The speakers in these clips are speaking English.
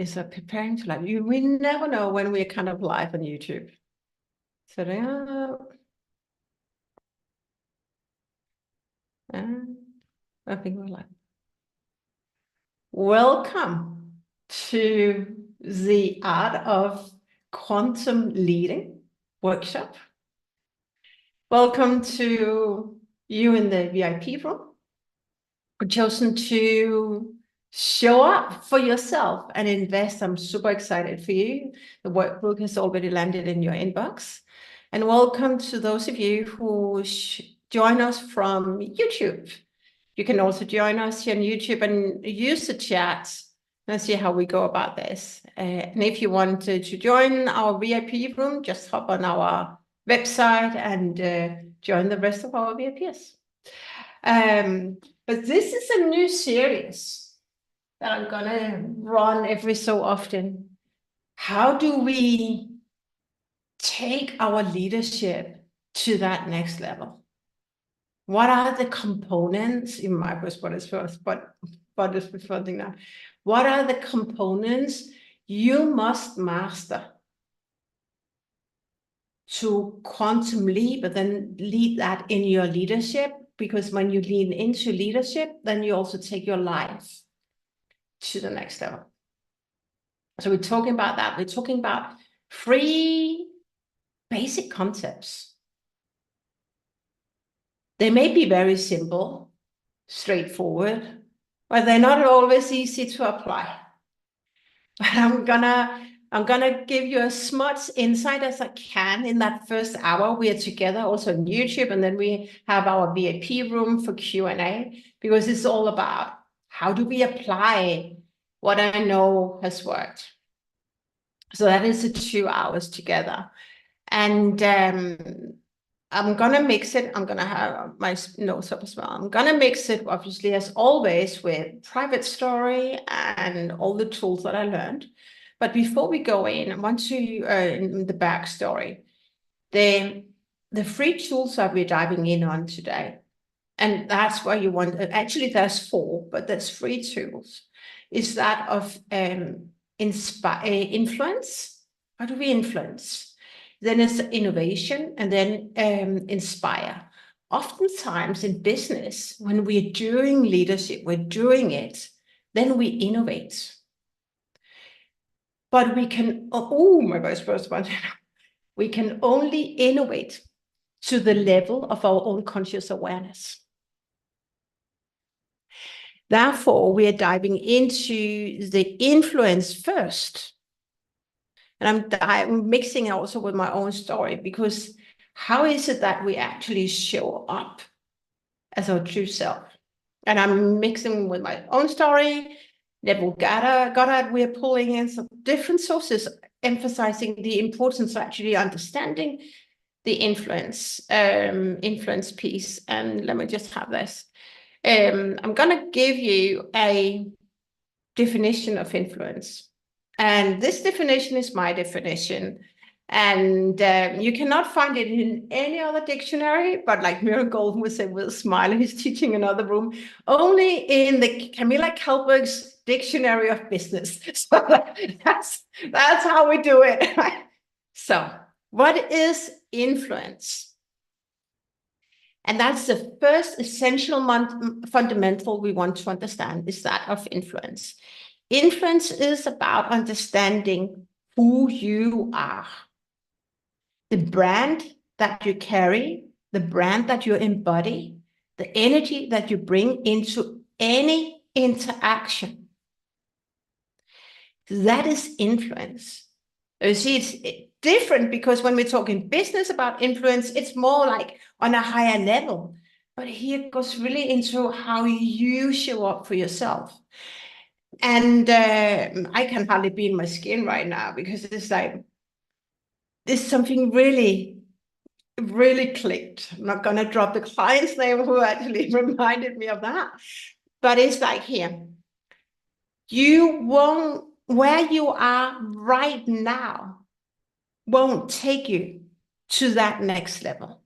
is preparing to live. We never know when we're kind of live on YouTube. So I think we're live. Welcome to the Art of Quantum Leading workshop. Welcome to you in the VIP room who've chosen to show up for yourself and invest. I'm super excited for you. The workbook has already landed in your inbox. And welcome to those of you who join us from YouTube. You can also join us here on YouTube and use the chat and see how we go about this. And if you wanted to join our VIP room, just hop on our website and join the rest of our VIPs. But this is a new series that I'm gonna run every so often. How do we take our leadership to that next level? What are the components in my what is first, but is before thing now? What are the components you must master to quantum leap, but then lead that in your leadership? Because when you lean into leadership, then you also take your life to the next level. So we're talking about that. We're talking about 3 basic concepts. They may be very simple, straightforward, but they're not always easy to apply. But I'm gonna give you as much insight as I can in that first hour. We are together also on YouTube, and then we have our VIP room for Q&A, because it's all about how do we apply what I know has worked. So that is the 2 hours together. And I'm going to mix it. I'm going to have my notes up as well. I'm going to mix it, obviously, as always, with private story and all the tools that I learned. But before we go in, I want to, in the backstory, the 3 tools that we're diving in on today. And that's where you want, actually there's 4, but there's 3 tools. Is that of influence. How do we influence? Then it's innovation, and then inspire. Oftentimes in business, when we're doing leadership, we're doing it, then we innovate. But we can, my vice president, we can only innovate to the level of our own conscious awareness. Therefore, we are diving into the influence first. And I'm mixing it also with my own story, because how is it that we actually show up as our true self? And I'm mixing with my own story. Neville Goddard, we're pulling in some different sources, emphasizing the importance of actually understanding the influence piece. And let me just have this. I'm going to give you a definition of influence. And this definition is my definition. And you cannot find it in any other dictionary, but like Mira Golden would say with a smile, he's teaching another room, only in the Camilla Calberg's Dictionary of Business. So that's how we do it. Right? So what is influence? And that's the first essential fundamental we want to understand, is that of influence. Influence is about understanding who you are, the brand that you carry, the brand that you embody, the energy that you bring into any interaction. That is influence. You see, it's different, because when we're talking business about influence, it's more like on a higher level. But here it goes really into how you show up for yourself. And I can hardly be in my skin right now, because it's like, there's something really, really clicked. I'm not going to drop the client's name who actually reminded me of that. But it's like here, you won't, where you are right now won't take you to that next level.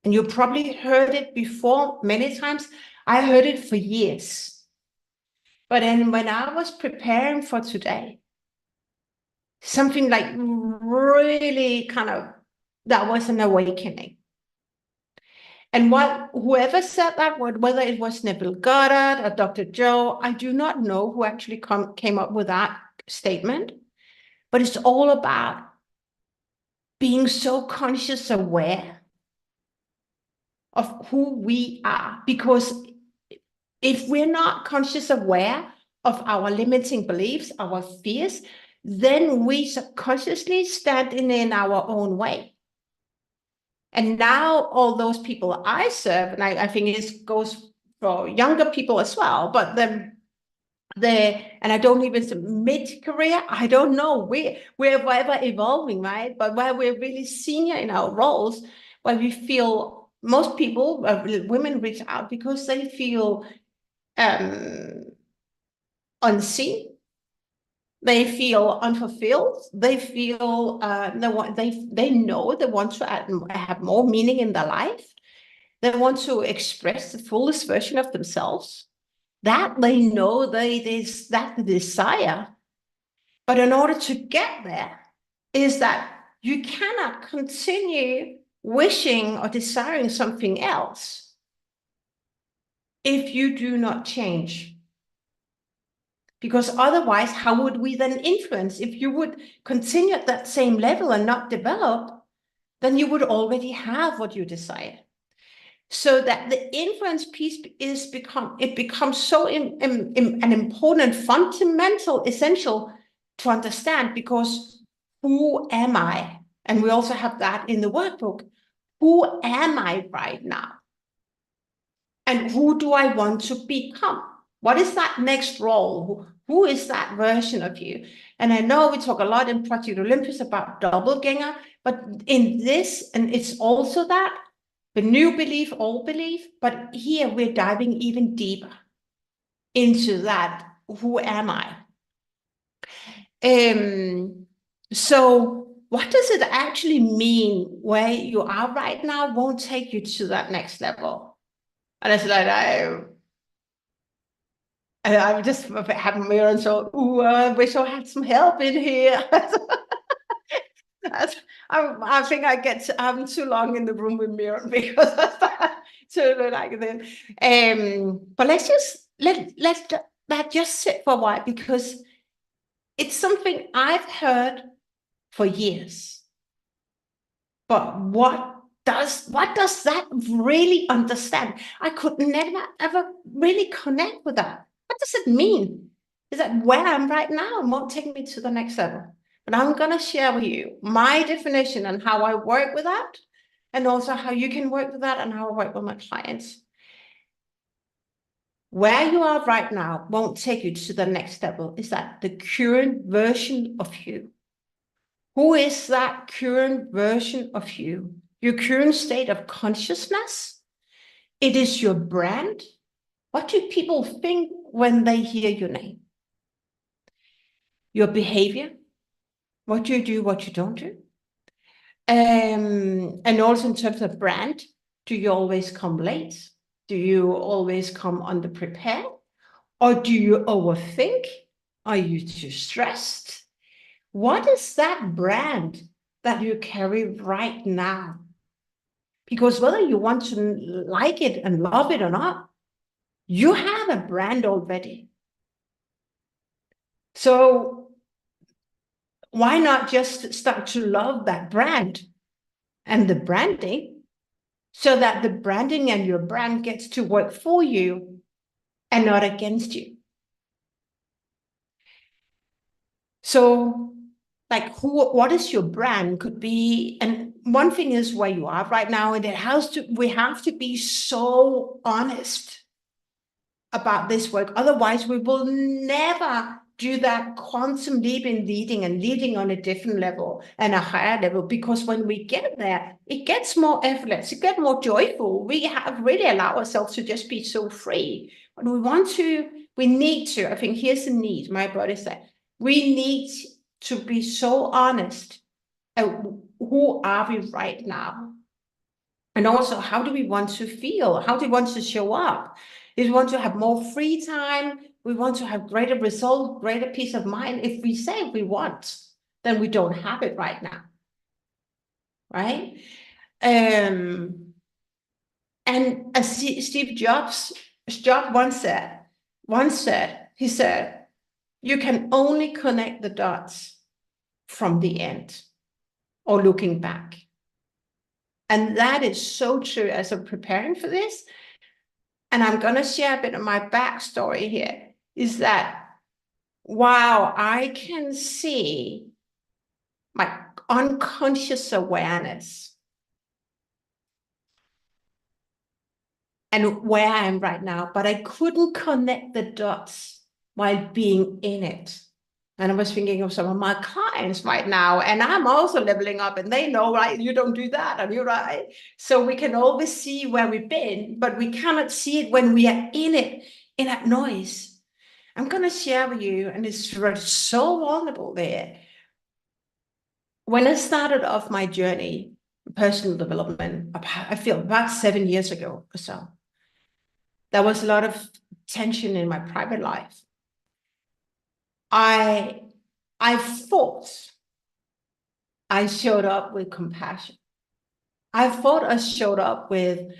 And you probably heard it before many times. I heard it for years. But then when I was preparing for today, something like really kind of, that was an awakening. And whoever said that word, whether it was Neville Goddard or Dr. Joe, I do not know who actually came up with that statement, but it's all about being so conscious aware of who we are. Because if we're not conscious aware of our limiting beliefs, our fears, then we subconsciously stand in our own way. And now all those people I serve, and I think it goes for younger people as well, but and I don't even mid-career, I don't know, we're ever evolving, right? But where we're really senior in our roles, where we feel most people, women reach out because they feel unseen, they feel unfulfilled, they feel they know they want to have more meaning in their life, they want to express the fullest version of themselves. That they know that's the desire. But in order to get there, is that you cannot continue wishing or desiring something else if you do not change. Because otherwise, how would we then influence? If you would continue at that same level and not develop, then you would already have what you desire. So that the influence piece becomes so an important, fundamental, essential to understand, because who am I? And we also have that in the workbook. Who am I right now? And who do I want to become? What is that next role? Who is that version of you? And I know we talk a lot in Project Olympus about doppelganger, but in this, and it's also that, the new belief, old belief, but here we're diving even deeper into that. Who am I? So what does it actually mean where you are right now won't take you to that next level? And I said, I just have a mirror and so, I wish I had some help in here. I think I'm too long in the room with mirror because I start to look like this. But let's just let that just sit for a while, because it's something I've heard for years. But what does that really understand? I could never ever really connect with that. What does it mean? Is that where I'm right now won't take me to the next level? But I'm going to share with you my definition and how I work with that, and also how you can work with that and how I work with my clients. Where you are right now won't take you to the next level. Is that the current version of you? Who is that current version of you? Your current state of consciousness? It is your brand. What do people think when they hear your name? Your behavior, what you do, what you don't do. And also in terms of brand, do you always come late? Do you always come underprepared? Or do you overthink? Are you too stressed? What is that brand that you carry right now? Because whether you want to like it and love it or not, you have a brand already. So why not just start to love that brand and the branding, so that the branding and your brand gets to work for you and not against you? So like, what is your brand could be, and one thing is where you are right now, and we have to be so honest about this work. Otherwise, we will never do that quantum leap in leading and leading on a different level and a higher level. Because when we get there, it gets more effortless, it gets more joyful. We have really allowed ourselves to just be so free. But we need to, I think here's the need, my brother said, we need to be so honest. Who are we right now? And also, how do we want to feel? How do we want to show up? Do we want to have more free time? We want to have greater result, greater peace of mind. If we say we want, then we don't have it right now, right? And as Steve Jobs once said, he said, you can only connect the dots from the end or looking back. And that is so true as I'm preparing for this. And I'm going to share a bit of my backstory here, is that, wow, I can see my unconscious awareness and where I am right now, but I couldn't connect the dots while being in it. And I was thinking of some of my clients right now, and I'm also leveling up, and they know, right? You don't do that, and you're right. So we can always see where we've been, but we cannot see it when we are in it, in that noise. I'm going to share with you, and it's so vulnerable there. When I started off my journey, personal development, I feel about 7 years ago or so, there was a lot of tension in my private life. I thought I showed up with compassion. I thought I showed up with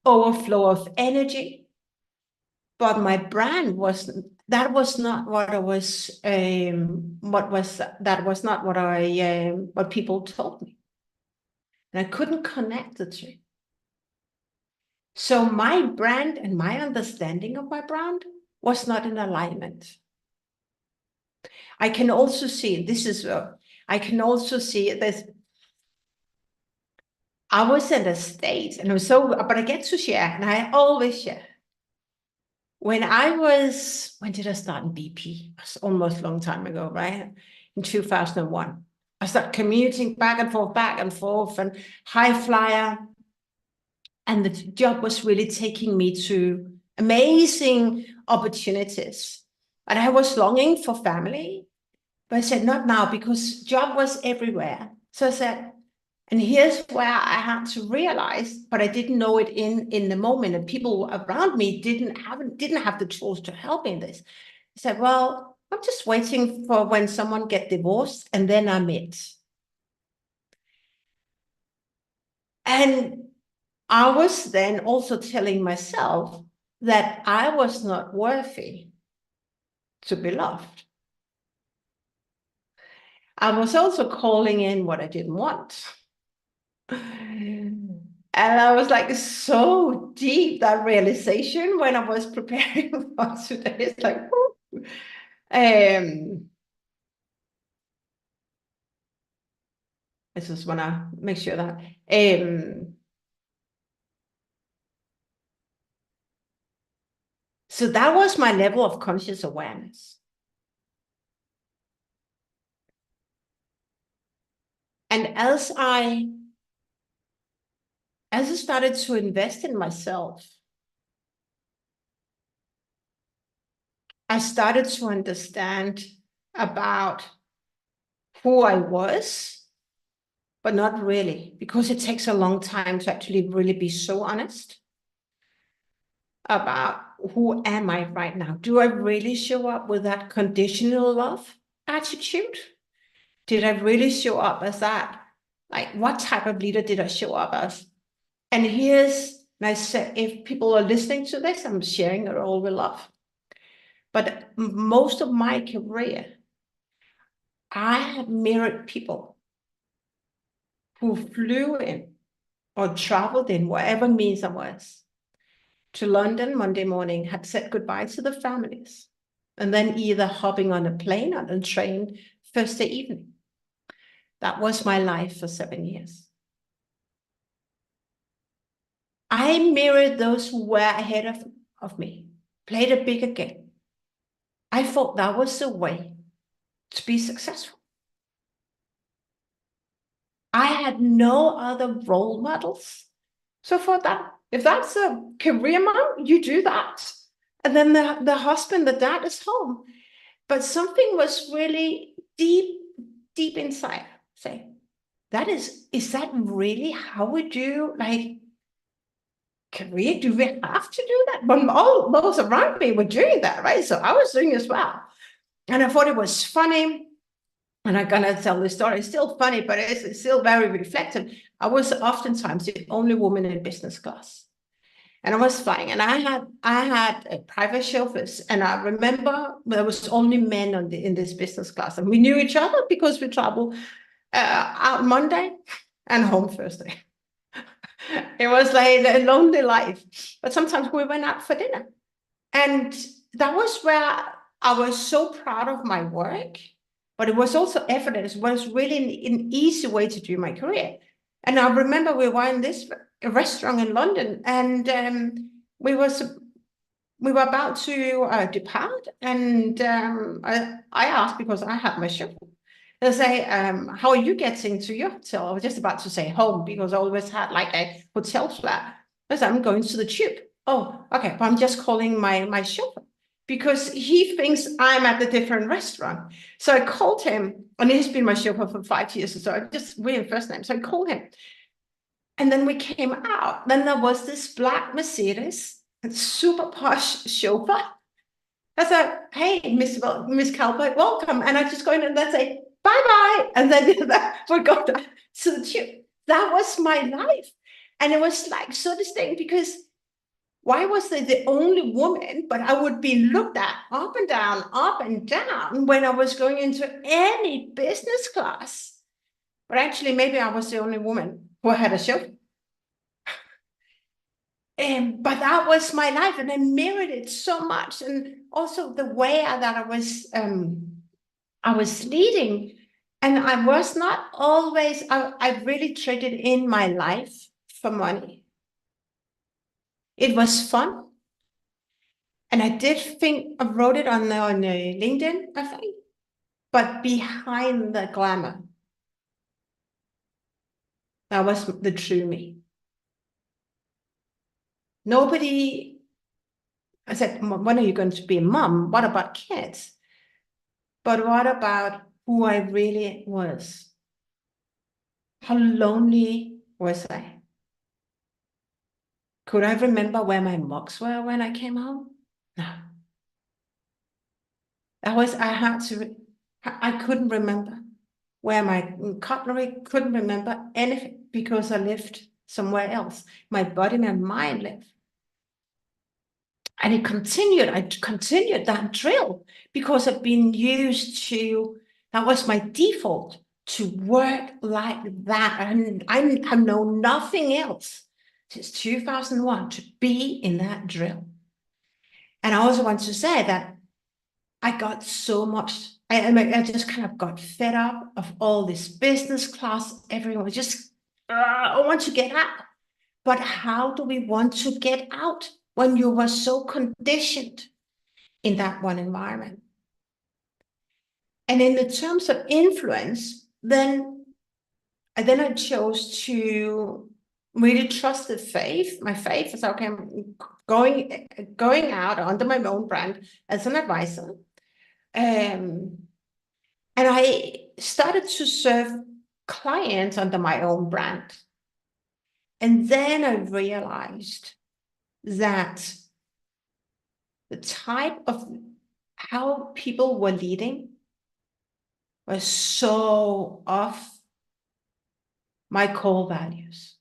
overflow of energy, but my brand wasn't. That was not what I was. That was not what people told me, and I couldn't connect the two. So my brand and my understanding of my brand was not in alignment. I can also see this. I can also see this. I was in a state, and but I get to share, and I always share. When did I start in BP? It was almost a long time ago, right? In 2001. I started commuting back and forth, and high flyer. And the job was really taking me to amazing opportunities. And I was longing for family, but I said, not now, because job was everywhere. So I said, and here's where I had to realize, but I didn't know it in the moment, and people around me didn't have the tools to help me in this. I said, well, I'm just waiting for when someone get divorced, and then I'm it. And I was then also telling myself that I was not worthy to be loved. I was also calling in what I didn't want. And I was like, so deep, that realization, when I was preparing for today. It's like, I just want to make sure that. So that was my level of conscious awareness. And as I started to invest in myself, I started to understand about who I was, but not really, because it takes a long time to actually really be so honest about who am I right now. Do I really show up with that conditional love attitude? Did I really show up as that? Like, what type of leader did I show up as? And I said, if people are listening to this, I'm sharing it all with love. But most of my career, I have mirrored people who flew in or traveled in, whatever means I was, to London Monday morning, had said goodbye to the families, and then either hopping on a plane or a train Thursday evening. That was my life for 7 years. I mirrored those who were ahead of me, played a bigger game. I thought that was the way to be successful. I had no other role models. So for that, if that's a career mom, you do that. And then the husband, the dad is home. But something was really deep inside saying, is that really how we do? Like, career? Do we have to do that? But all those around me were doing that, right? So I was doing as well. And I thought it was funny. And I'm going to tell the story. It's still funny, but it's still very reflective. I was oftentimes the only woman in business class. And I was flying, and I had private chauffeurs. And I remember there was only men in this business class. And we knew each other because we traveled out Monday and home Thursday. It was like a lonely life. But sometimes we went out for dinner. And that was where I was so proud of my work. But it was also evidence. It was really an easy way to do my career. And I remember we were in this restaurant in London, and we were about to depart. And I asked, because I had my chauffeur, they say, how are you getting to your hotel? I was just about to say home, because I always had like a hotel flat. I said, I'm going to the tube. Oh, okay. But I'm just calling my chauffeur, because he thinks I'm at a different restaurant. So I called him, and he's been my chauffeur for 5 years. So I just read first name. So I called him. And then we came out. Then there was this black Mercedes, and super posh chauffeur. I said, hey, Miss Calberg, welcome. And I just go in and then say, bye-bye. And then we got to the tube. That was my life. And it was like so distinct, because why was I the only woman, but I would be looked at up and down when I was going into any business class. But actually, maybe I was the only woman who had a chauffeur. But that was my life, and I mirrored it so much. And also the way that I was leading, and I was not always, I really traded in my life for money. It was fun. And I did think, I wrote it on LinkedIn, I think, but behind the glamour, that was the true me. Nobody, I said, when are you going to be a mom? What about kids? But what about who I really was? How lonely was I? Could I remember where my mugs were when I came home? No. I couldn't remember where my cutlery, couldn't remember anything, because I lived somewhere else. My body, my mind lived. And I continued that drill, because I've been used to, that was my default, to work like that. And I know nothing else since 2001 to be in that drill. And I also want to say that I got so much, I just kind of got fed up of all this business class. Everyone was just, I want to get out. But how do we want to get out when you were so conditioned in that one environment? And in the terms of influence, then I chose to really trust the faith. My faith is, okay, I'm going out under my own brand as an advisor. And I started to serve clients under my own brand. And then I realized that the type of how people were leading was so off my core values.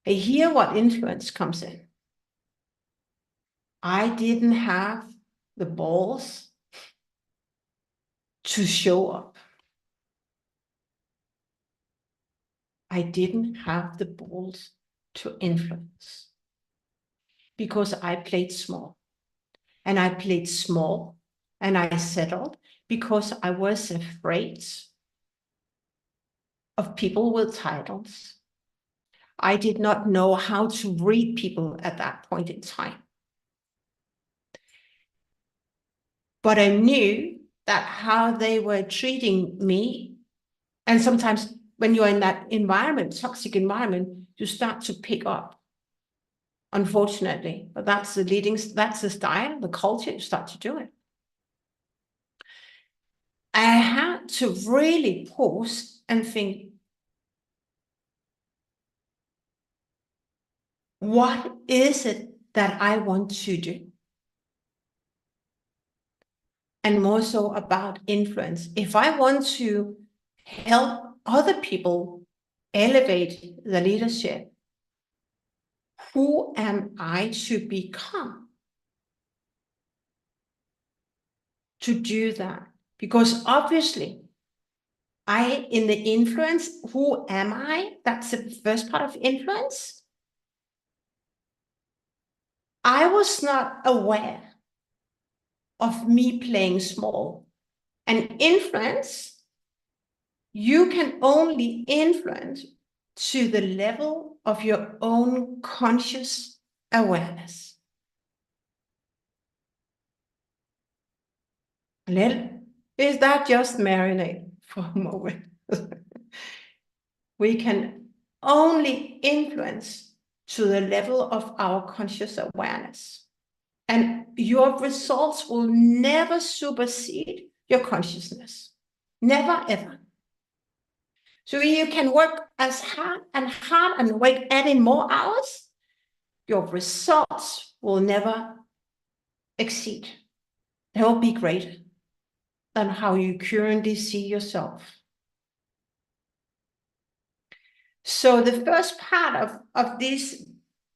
And here what influence comes in. I didn't have the balls to show up. I didn't have the balls to influence, because I played small. And I played small, and I settled because I was afraid of people with titles. I did not know how to read people at that point in time. But I knew that how they were treating me, and sometimes when you're in that environment, toxic environment, you start to pick up, unfortunately. But that's the style, the culture, you start to do it. I had to really pause and think, what is it that I want to do? And more so about influence. If I want to help other people elevate the leadership, who am I to become to do that? Because obviously, in the influence, who am I? That's the first part of influence. I was not aware of me playing small. And influence, you can only influence to the level of your own conscious awareness. Is that just marinate for a moment? We can only influence to the level of our conscious awareness. And your results will never supersede your consciousness. Never, ever. So you can work as hard and work adding more hours, your results will never exceed. They will be greater than how you currently see yourself. So the first part of these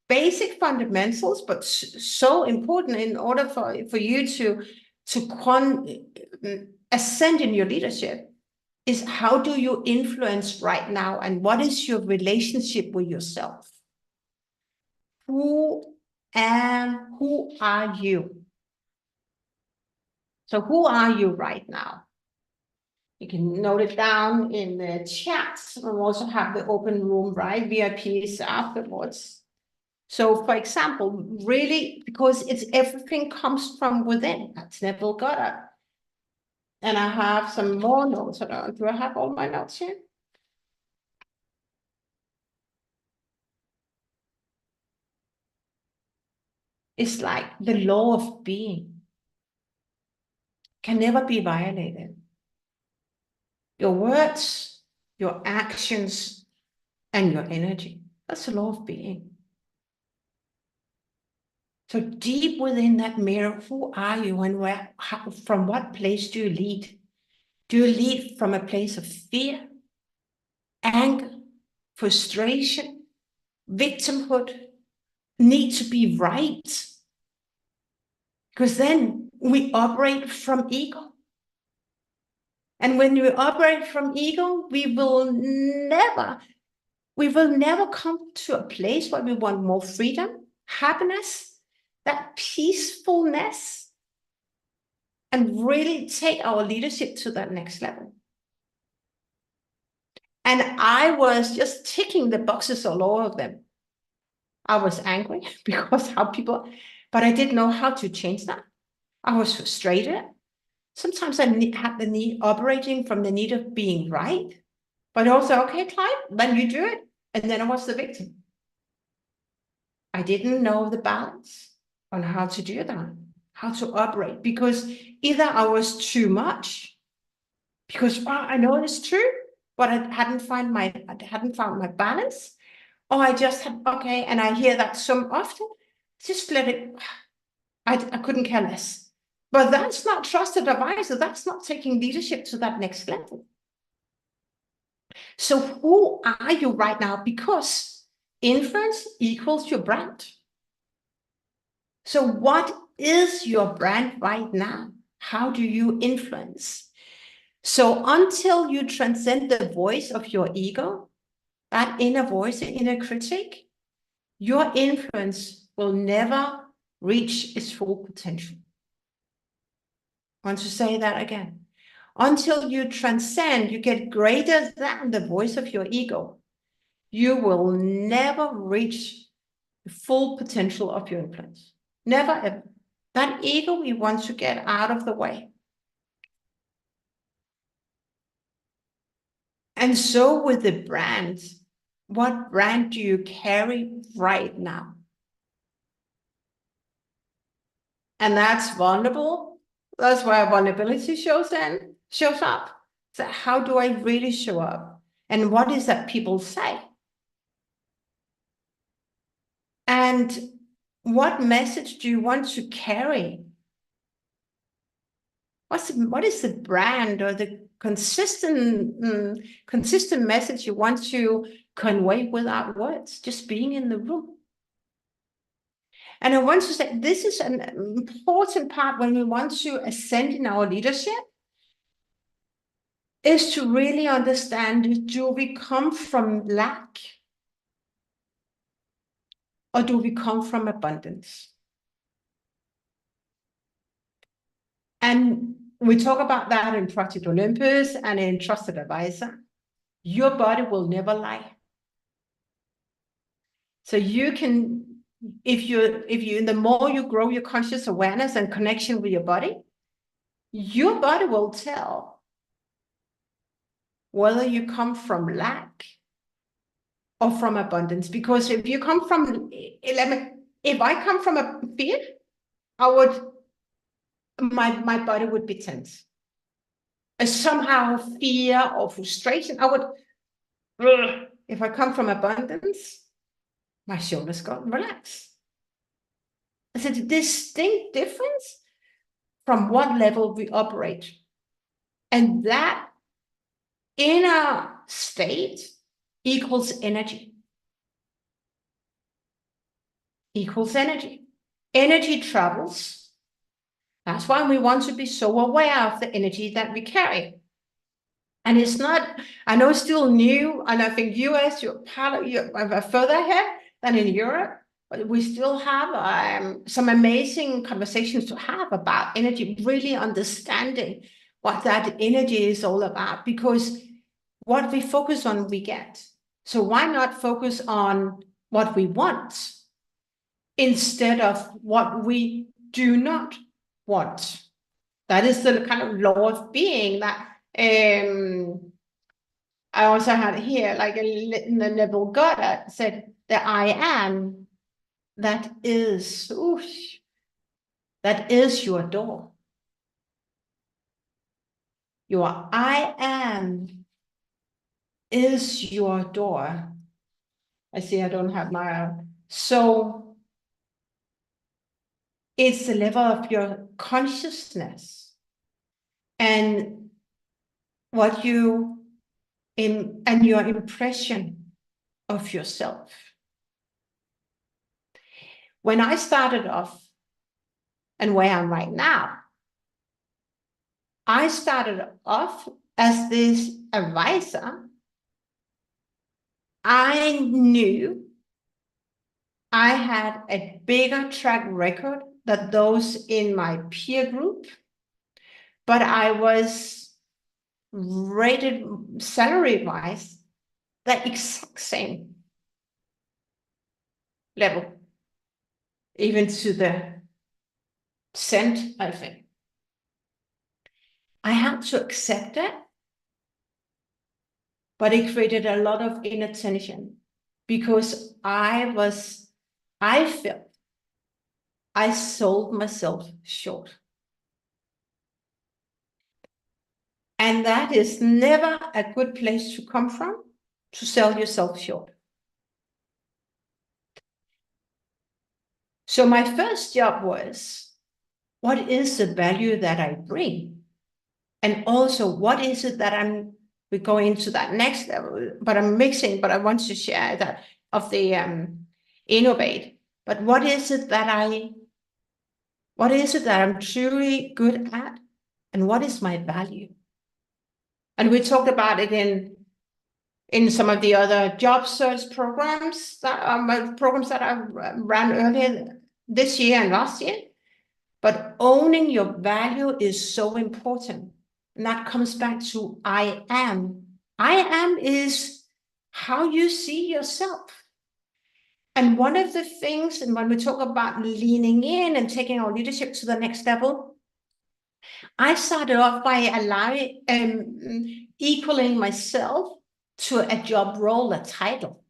basic fundamentals, but so important in order for you to ascend in your leadership, is how do you influence right now, and what is your relationship with yourself? Who are you? So who are you right now? You can note it down in the chats. We'll also have the open room, right? VIPs afterwards. So for example, really, because it's everything comes from within. That's Neville Goddard. And I have some more notes. Do I have all my notes here? It's like the law of being can never be violated. Your words, your actions, and your energy. That's the law of being. So deep within that mirror, who are you and where, from what place do you lead? Do you lead from a place of fear, anger, frustration, victimhood, need to be right? Because then we operate from ego. And when we operate from ego, we will never come to a place where we want more freedom, happiness, that peacefulness, and really take our leadership to that next level. And I was just ticking the boxes, all of them. I was angry because how people, but I didn't know how to change that. I was frustrated. Sometimes I had the need operating from the need of being right, but also, okay, Clive, then you do it. And then I was the victim. I didn't know the balance on how to do that, how to operate, because either I was too much, because well, I know it's true, but I hadn't found my balance, or I just had, okay, and I hear that so often, just let it, I couldn't care less. But that's not trusted advisor. That's not taking leadership to that next level. So who are you right now? Because influence equals your brand. So what is your brand right now? How do you influence? So until you transcend the voice of your ego, that inner voice, the inner critic, your influence will never reach its full potential. I want to say that again. Until you transcend, you get greater than the voice of your ego, you will never reach the full potential of your influence. Never, ever. That ego we want to get out of the way. And so with the brand, what brand do you carry right now? And that's vulnerable. That's where vulnerability shows up. So how do I really show up? And what is that people say? And what message do you want to carry? What is the brand or the consistent message you want to convey without words, just being in the room? And I want to say, this is an important part when we want to ascend in our leadership, is to really understand, do we come from lack or do we come from abundance? And we talk about that in Project Olympus and in Trusted Advisor. Your body will never lie. So you can, if you, the more you grow your conscious awareness and connection with your body will tell whether you come from lack or from abundance. Because if you come from, if I come from a fear, my body would be tense. Somehow fear or frustration, if I come from abundance, my shoulders got relaxed. It's a distinct difference from what level we operate. And that inner state equals energy. Equals energy. Energy travels. That's why we want to be so aware of the energy that we carry. And it's not, I know it's still new, and I think US, you're further ahead than in Europe, but we still have some amazing conversations to have about energy, really understanding what that energy is all about, because what we focus on, we get. So why not focus on what we want instead of what we do not want? That is the kind of law of being that I also had here, like the Neville Goddard said, the I am, that is your door. Your I am is your door. I see I don't have my, so it's the level of your consciousness and what you and your impression of yourself. When I started off and where I'm right now, I started off as this advisor. I knew I had a bigger track record than those in my peer group, but I was rated salary-wise the exact same level, even to the cent, I think. I had to accept it, but it created a lot of inner tension because I felt I sold myself short. And that is never a good place to come from, to sell yourself short. So my first job was, what is the value that I bring? And also, what is it that we go into that next level, but I'm mixing, but I want to share that of the innovate. But what is it that I'm truly good at? And what is my value? And we talked about it in some of the other job search programs that I ran earlier this year and last year. But owning your value is so important. And that comes back to I am. I am is how you see yourself. And one of the things, and when we talk about leaning in and taking our leadership to the next level, I started off by allowing equaling myself to a job role, a title.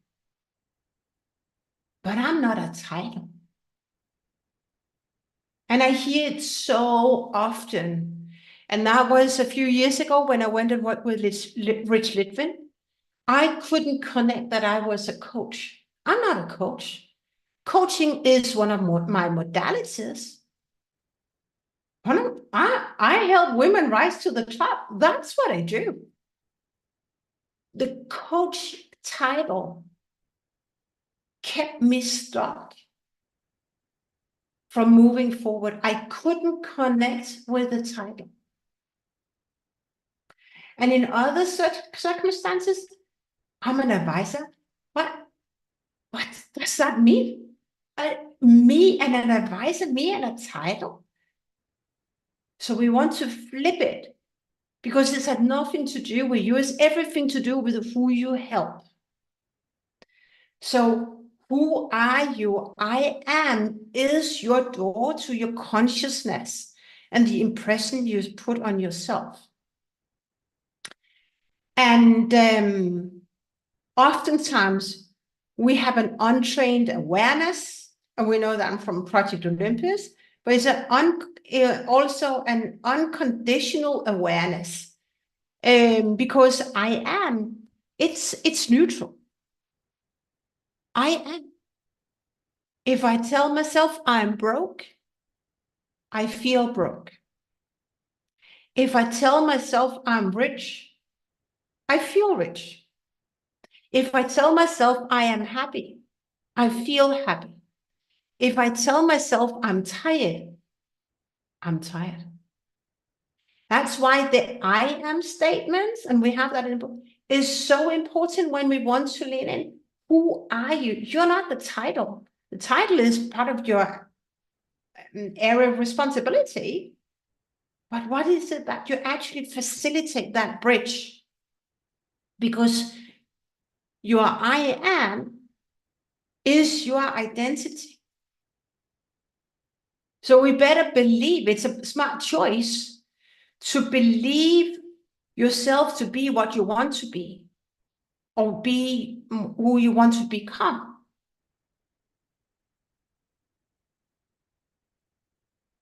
But I'm not a title. And I hear it so often. And that was a few years ago when I went and worked with Rich Litvin. I couldn't connect that I was a coach. I'm not a coach. Coaching is one of my modalities. I help women rise to the top. That's what I do. The coach title kept me stuck from moving forward. I couldn't connect with the title. And in other circumstances, I'm an advisor. What does that mean? Me and an advisor, me and a title. So we want to flip it because it's had nothing to do with you. It's everything to do with who you help. So who are you? I am is your door to your consciousness and the impression you put on yourself. And oftentimes we have an untrained awareness, and we know that from Project Olympus, but it's also an unconditional awareness, because I am, it's neutral. I am. If I tell myself I'm broke, I feel broke. If I tell myself I'm rich, I feel rich. If I tell myself I am happy, I feel happy. If I tell myself I'm tired, I'm tired. That's why the I am statements, and we have that in the book, is so important when we want to lean in. Who are you? You're not the title. The title is part of your area of responsibility. But what is it that you actually facilitate that bridge? Because your I am is your identity. So we better believe, it's a smart choice to believe yourself to be what you want to be, or be who you want to become.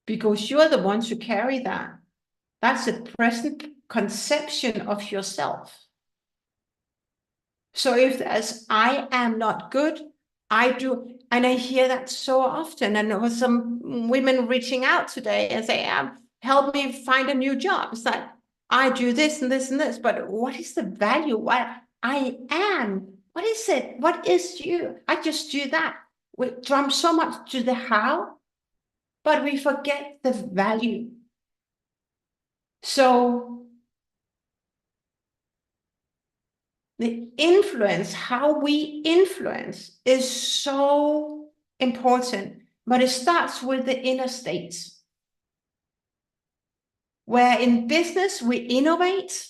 Because you're the ones who carry that. That's a present conception of yourself. So if there's I am not good, I do, and I hear that so often. And there was some women reaching out today and say, help me find a new job. It's like, I do this and this and this, but what is the value? What I am, what is it? What is you? I just do that. We drum so much to the how, but we forget the value. So the influence, how we influence, is so important, but it starts with the inner states. Where in business we innovate,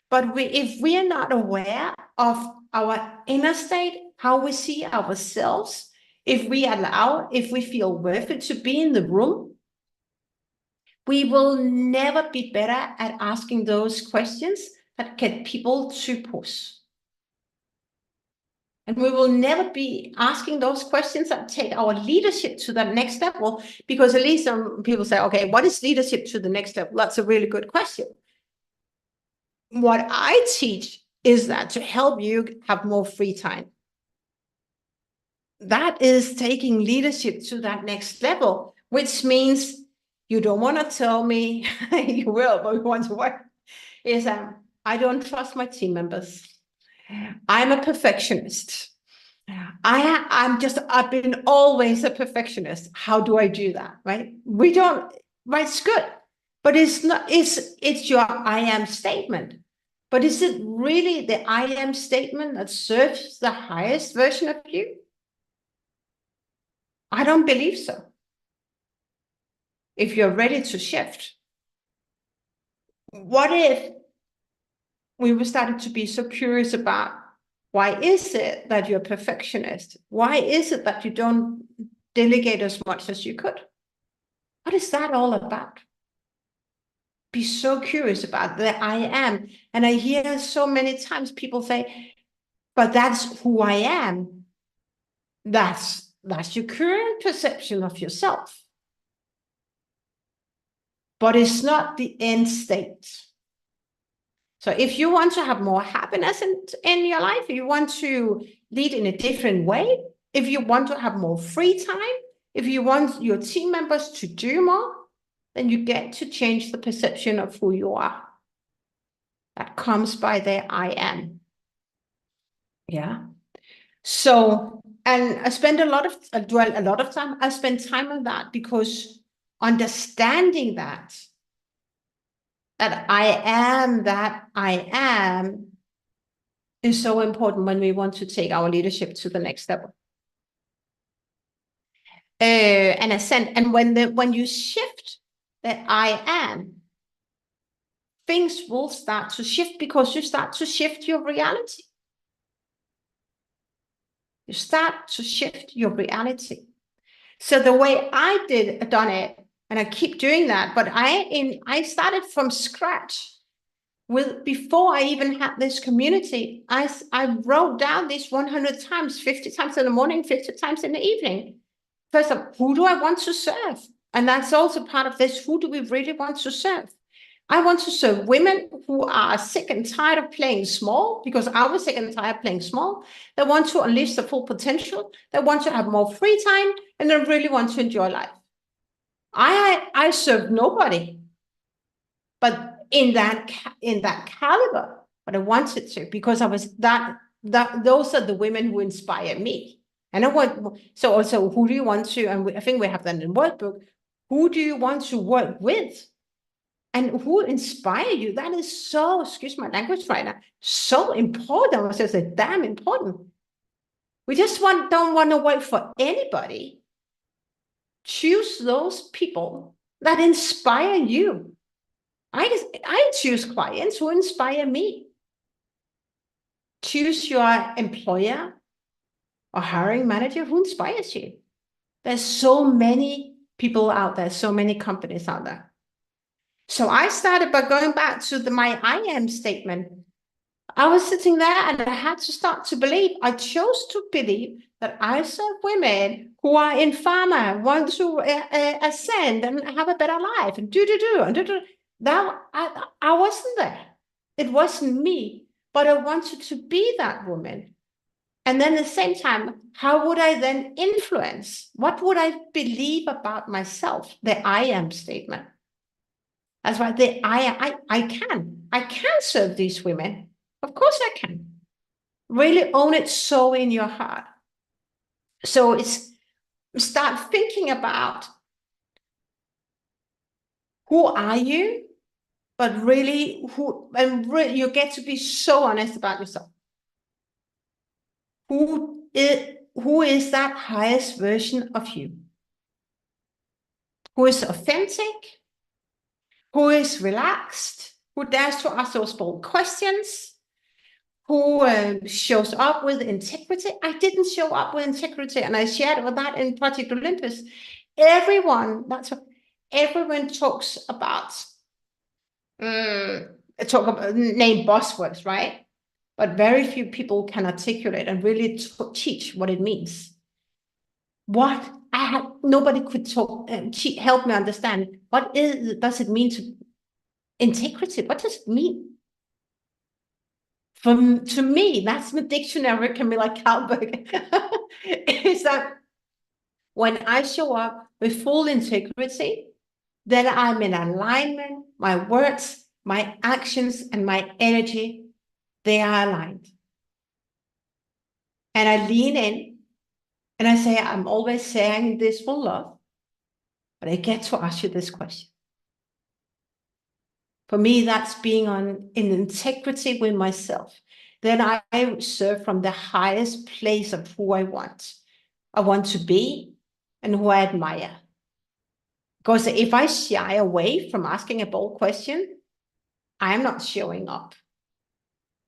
but if we are not aware of our inner state, how we see ourselves, if we feel worth it to be in the room, we will never be better at asking those questions that get people to push. And we will never be asking those questions that take our leadership to the next level, because at least some people say, okay, what is leadership to the next level? That's a really good question. What I teach is that to help you have more free time. That is taking leadership to that next level, which means you don't want to tell me, you will, but we want to work, is I don't trust my team members. I'm a perfectionist. I've been always a perfectionist. How do I do that? Right? Right, it's good. But it's your I am statement. But is it really the I am statement that serves the highest version of you? I don't believe so. If you're ready to shift. What if we were starting to be so curious about, why is it that you're a perfectionist? Why is it that you don't delegate as much as you could? What is that all about? Be so curious about the I am. And I hear so many times people say, but that's who I am. That's your current perception of yourself. But it's not the end state. So if you want to have more happiness in your life, if you want to lead in a different way, If you want to have more free time, if you want your team members to do more, then you get to change the perception of who you are. That comes by the I am. Yeah. So, and I spend a lot of time, I spend time on that because understanding that I am is so important when we want to take our leadership to the next level. And ascend. And when you shift that I am, things will start to shift because you start to shift your reality. You start to shift your reality. So the way I done it, and I keep doing that, but I started from scratch. Before I even had this community, I wrote down this 100 times, 50 times in the morning, 50 times in the evening. First of all, who do I want to serve? And that's also part of this. Who do we really want to serve? I want to serve women who are sick and tired of playing small, because I was sick and tired of playing small. They want to unleash the full potential. They want to have more free time, and they really want to enjoy life. I serve nobody, but in that caliber, but I wanted to, because I was those are the women who inspire me. And I want, so also, who do you want to, and I think we have that in the workbook, who do you want to work with? And who inspire you? That is so, excuse my language right now, so important. I was just like, damn important. We just don't want to work for anybody. Choose those people that inspire you. I choose clients who inspire me. Choose your employer or hiring manager who inspires you. There's so many people out there, so many companies out there. So I started by going back to my I am statement. I was sitting there and I had to start to believe. I chose to believe that I serve women who are in pharma, want to ascend and have a better life, and do. That I wasn't there. It wasn't me, but I wanted to be that woman. And then at the same time, how would I then influence? What would I believe about myself? The I am statement. That's why I can serve these women. Of course I can. Really own it so in your heart. So it's start thinking about who are you, but really you get to be so honest about yourself. Who is that highest version of you? Who is authentic? Who is relaxed? Who dares to ask those bold questions? Who shows up with integrity? I didn't show up with integrity, and I shared with that in Project Olympus. Everyone talks about name buzzwords, right? But very few people can articulate and really teach what it means. Nobody could help me understand does it mean to integrity? What does it mean? To me, that's the dictionary, Camilla Calberg, is that when I show up with full integrity, then I'm in alignment. My words, my actions, and my energy, they are aligned. And I lean in and I say, I'm always saying this for love, but I get to ask you this question. For me, that's being in integrity with myself. Then I serve from the highest place of who I want to be and who I admire. Because if I shy away from asking a bold question, I'm not showing up.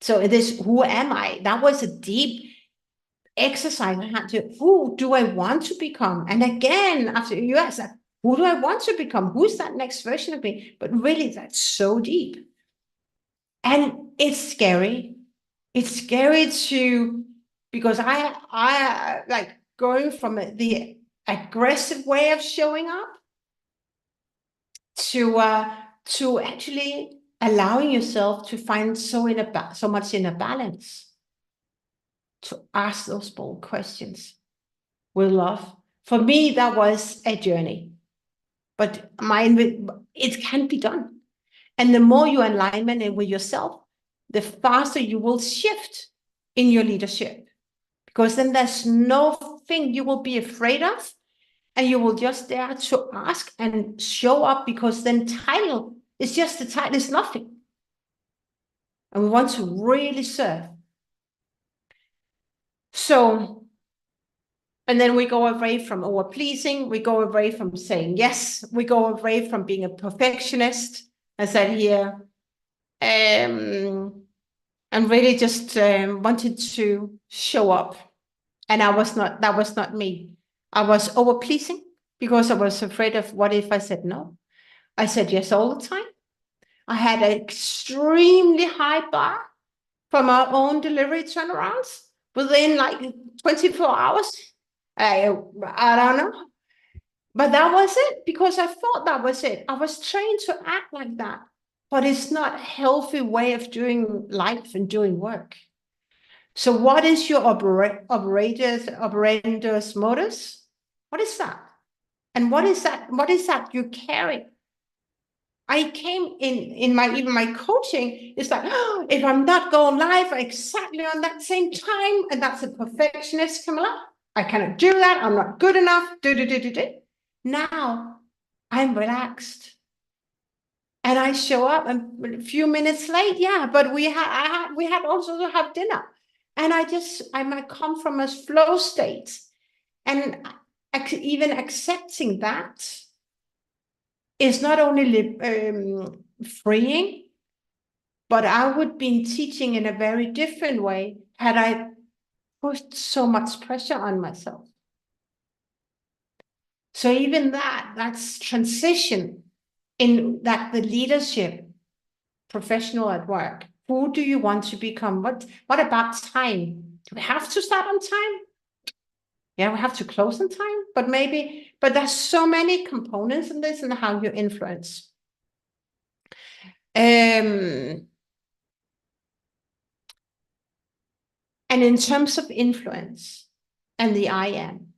So it is, who am I? That was a deep exercise I had to, who do I want to become? And again, after you ask that, who do I want to become? Who's that next version of me? But really, that's so deep. And it's scary. It's scary because I like going from the aggressive way of showing up to actually allowing yourself to find so much in a balance, to ask those bold questions. with love. For me, that was a journey, but it can be done. And the more you alignment with yourself, the faster you will shift in your leadership, because then there's nothing you will be afraid of, and you will just dare to ask and show up, because then title is just a title, it's nothing. And we want to really serve. So, and then we go away from over-pleasing, we go away from saying yes, we go away from being a perfectionist, I said here, and really just wanted to show up. And that was not me. I was over-pleasing because I was afraid of what if I said no. I said yes all the time. I had an extremely high bar from our own delivery turnarounds within like 24 hours. I don't know. But that was it, because I thought that was it. I was trained to act like that. But it's not a healthy way of doing life and doing work. So what is your operators modus? What is that? And what is that? What is that you carry? I came in even my coaching, it's like, oh, if I'm not going live exactly on that same time, and that's a perfectionist, Camilla, I cannot do that, I'm not good enough, Now I'm relaxed. And I show up, and a few minutes late, yeah, but we had also to have dinner. And I might come from a flow state, and even accepting that is not only freeing, but I would be teaching in a very different way had I put so much pressure on myself. So even that's transition in that the leadership professional at work. Who do you want to become? What about time? Do we have to start on time? Yeah, we have to close on time, but there's so many components in this and how you influence. And in terms of influence and the I am,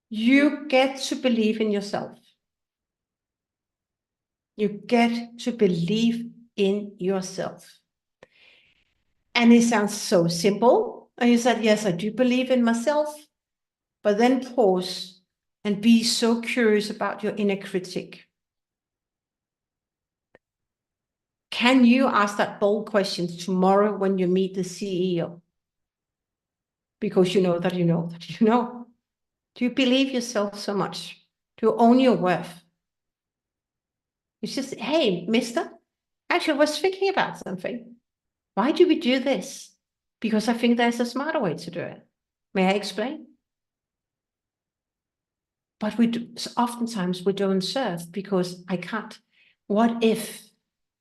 you get to believe in yourself. You get to believe in yourself. And it sounds so simple. And you said, yes, I do believe in myself. But then pause and be so curious about your inner critic. Can you ask that bold question tomorrow when you meet the CEO? Because you know that you know that you know. Do you believe yourself so much? Do you own your worth? It's just, hey, mister, actually, I was thinking about something. Why do we do this? Because I think there's a smarter way to do it. May I explain? But oftentimes we don't serve because I can't. What if?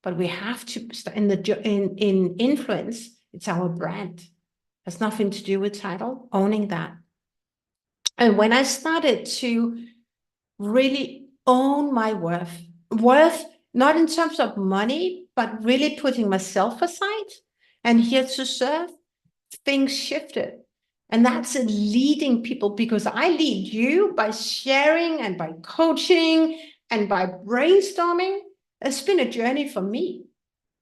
But we have to in influence. It's our brand. It has nothing to do with title. Owning that. And when I started to really own my worth not in terms of money, but really putting myself aside and here to serve, things shifted. And that's leading people, because I lead you by sharing and by coaching and by brainstorming. It's been a journey for me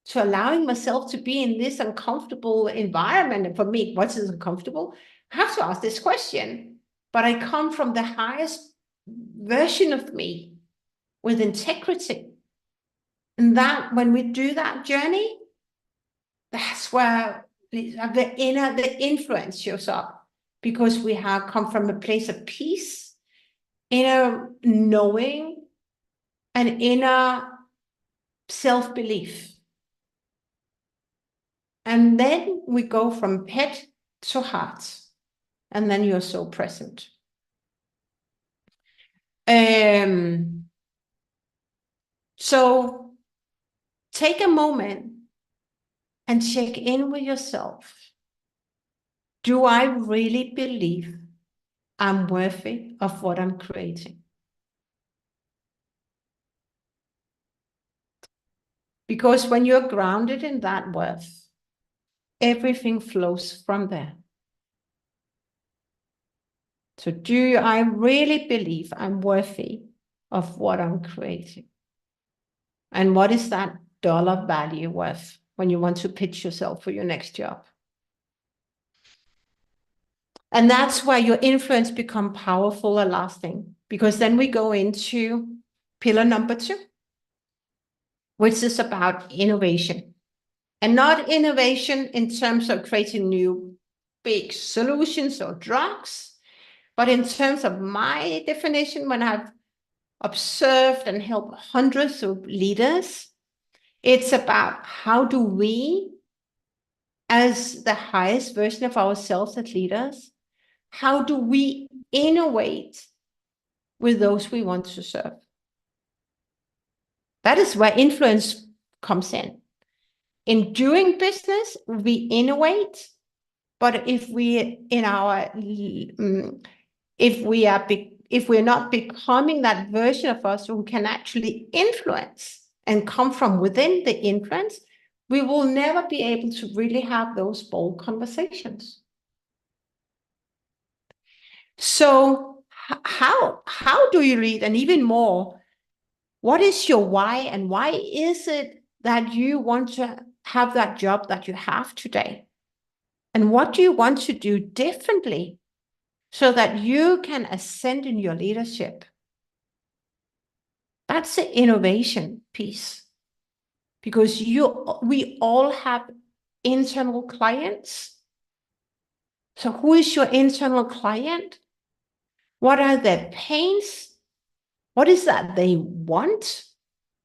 to allowing myself to be in this uncomfortable environment. And for me, what is uncomfortable? I have to ask this question, but I come from the highest version of me with integrity. And that when we do that journey, that's where the influence shows up, because we have come from a place of peace, inner knowing, and inner self-belief. And then we go from head to heart, and then you're so present. So take a moment and check in with yourself. Do I really believe I'm worthy of what I'm creating? Because when you're grounded in that worth, everything flows from there. So do I really believe I'm worthy of what I'm creating? And what is that dollar value worth when you want to pitch yourself for your next job? And that's where your influence become powerful and lasting, because then we go into pillar number 2, which is about innovation. And not innovation in terms of creating new big solutions or drugs, but in terms of my definition, when I've observed and helped hundreds of leaders, it's about how do we, as the highest version of ourselves as leaders, how do we innovate with those we want to serve? That is where influence comes in. In doing business, we innovate, but if we're not becoming that version of us who can actually influence and come from within the influence, we will never be able to really have those bold conversations. So how do you lead? And even more, what is your why? And why is it that you want to have that job that you have today? And what do you want to do differently so that you can ascend in your leadership? That's the innovation piece. Because we all have internal clients. So who is your internal client? What are their pains? What is that they want?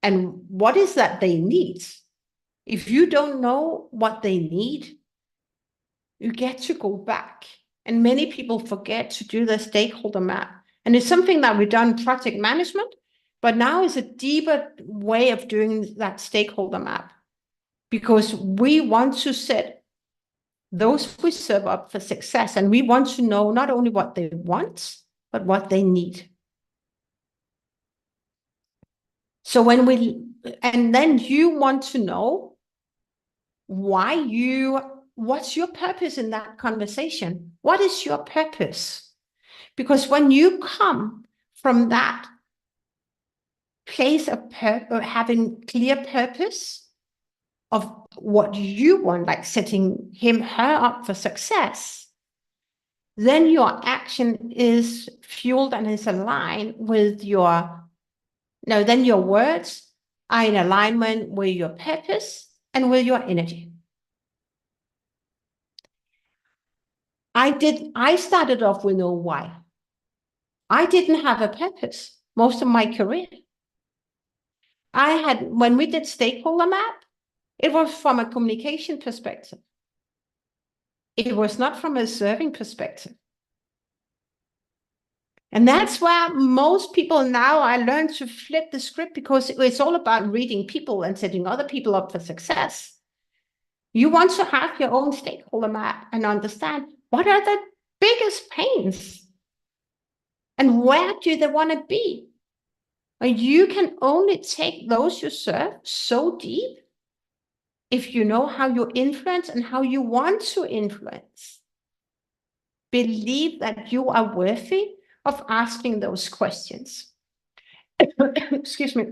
And what is that they need? If you don't know what they need, you get to go back. And many people forget to do the stakeholder map. And it's something that we've done in project management, but now is a deeper way of doing that stakeholder map. Because we want to set those we serve up for success. And we want to know not only what they want, but what they need. So and then you want to know what's your purpose in that conversation? What is your purpose? Because when you come from that place of having clear purpose of what you want, like setting her up for success, then your action is fueled and is aligned with then your words are in alignment with your purpose and with your energy. I started off with no why. I didn't have a purpose most of my career. When we did stakeholder map, it was from a communication perspective. It was not from a serving perspective. And that's where most people now, I learned to flip the script, because it's all about reading people and setting other people up for success. You want to have your own stakeholder map and understand what are the biggest pains and where do they want to be. And you can only take those you serve so deep if you know how you influence and how you want to influence. Believe that you are worthy of asking those questions. Excuse me.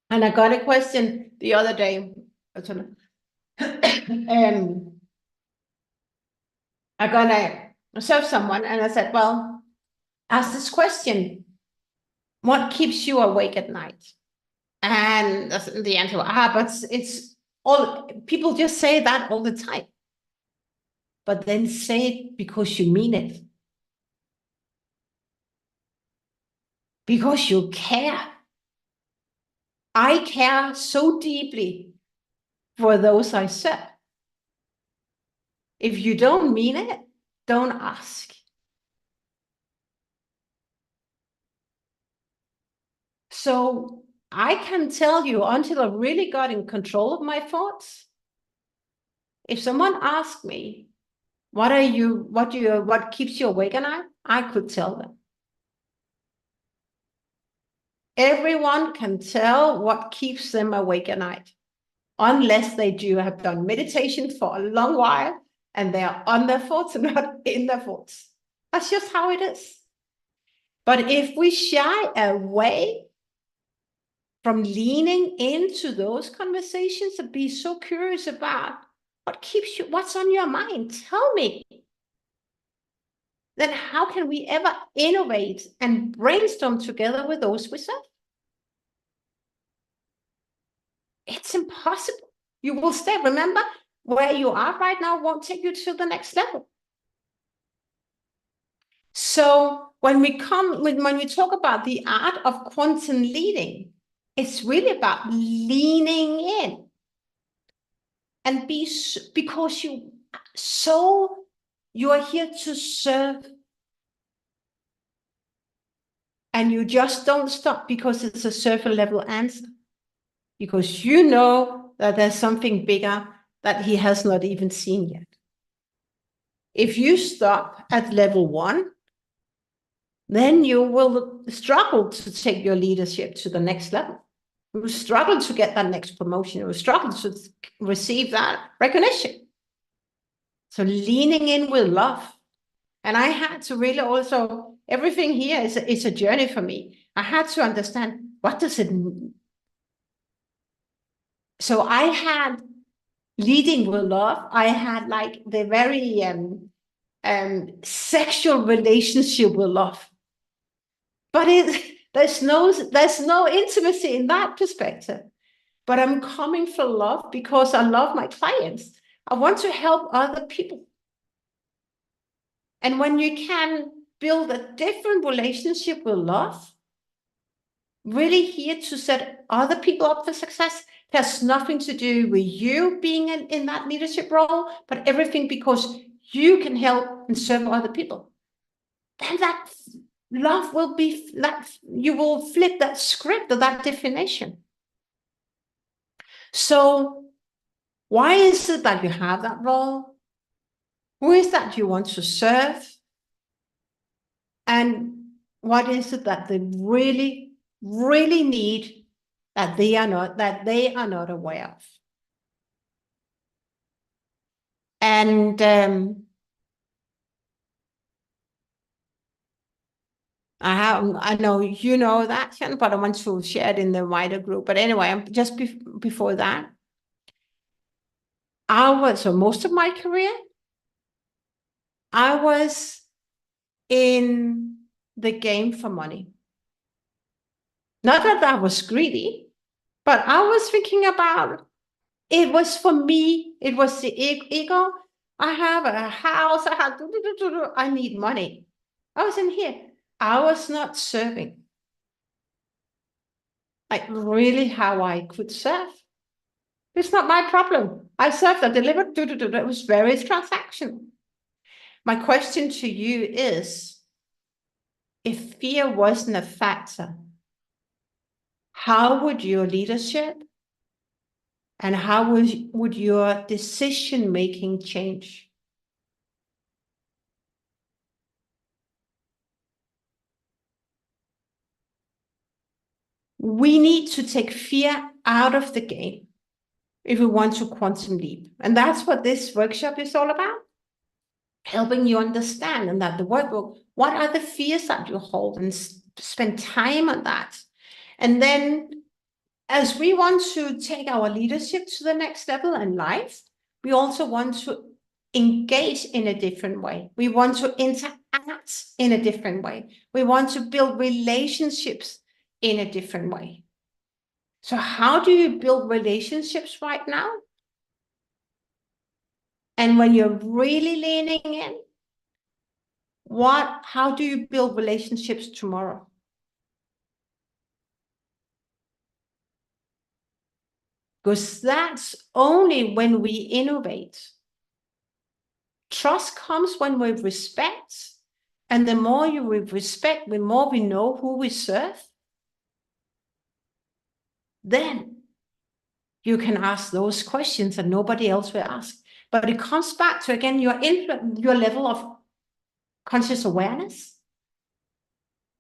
And I got a question the other day. I got to serve someone, and I said, well, ask this question: what keeps you awake at night? And the answer, but it's all, people just say that all the time. But then say it because you mean it. Because you care. I care so deeply for those I serve. If you don't mean it, don't ask. So I can tell you, until I really got in control of my thoughts, if someone asked me, what keeps you awake at night? I could tell them. Everyone can tell what keeps them awake at night, unless they have done meditation for a long while and they are on their thoughts and not in their thoughts. That's just how it is. But if we shy away from leaning into those conversations and be so curious about what keeps you, what's on your mind, tell me, then how can we ever innovate and brainstorm together with those we serve? It's impossible. You will stay. Remember, where you are right now won't take you to the next level. So when we talk about the art of quantum leading, it's really about leaning in and because you are here to serve, and you just don't stop because it's a surface level answer, because you know that there's something bigger that he has not even seen yet. If you stop at level 1, then you will struggle to take your leadership to the next level. You will struggle to get that next promotion. You will struggle to receive that recognition. So leaning in with love. And I had to really also, everything here is a journey for me. I had to understand, what does it mean? So I had leading with love. I had like the very sexual relationship with love. But there's no intimacy in that perspective. But I'm coming for love because I love my clients. I want to help other people. And when you can build a different relationship with love, really here to set other people up for success, it has nothing to do with you being in that leadership role, but everything because you can help and serve other people. Then that love will be that you will flip that script or that definition. So why is it that you have that role? Who is that you want to serve? And what is it that they really, really need that they are not aware of? And I know you know that, Jen, but I want to share it in the wider group. But anyway, just before that, so most of my career, I was in the game for money. Not that I was greedy, but I was thinking about, it was for me, it was the ego. I have a house, I need money. I was in here. I was not serving. Like really how I could serve. It's not my problem. I served, I delivered, it was very transactional. My question to you is, if fear wasn't a factor, how would your leadership and how would your decision-making change? We need to take fear out of the game if we want to quantum leap. And that's what this workshop is all about. Helping you understand, and that the workbook, what are the fears that you hold, and spend time on that. And then as we want to take our leadership to the next level in life, we also want to engage in a different way. We want to interact in a different way. We want to build relationships in a different way. So how do you build relationships right now? And when you're really leaning in, how do you build relationships tomorrow? Because that's only when we innovate. Trust comes when we respect, and the more you respect, the more we know who we serve. Then you can ask those questions that nobody else will ask. But it comes back to, again, your level of conscious awareness,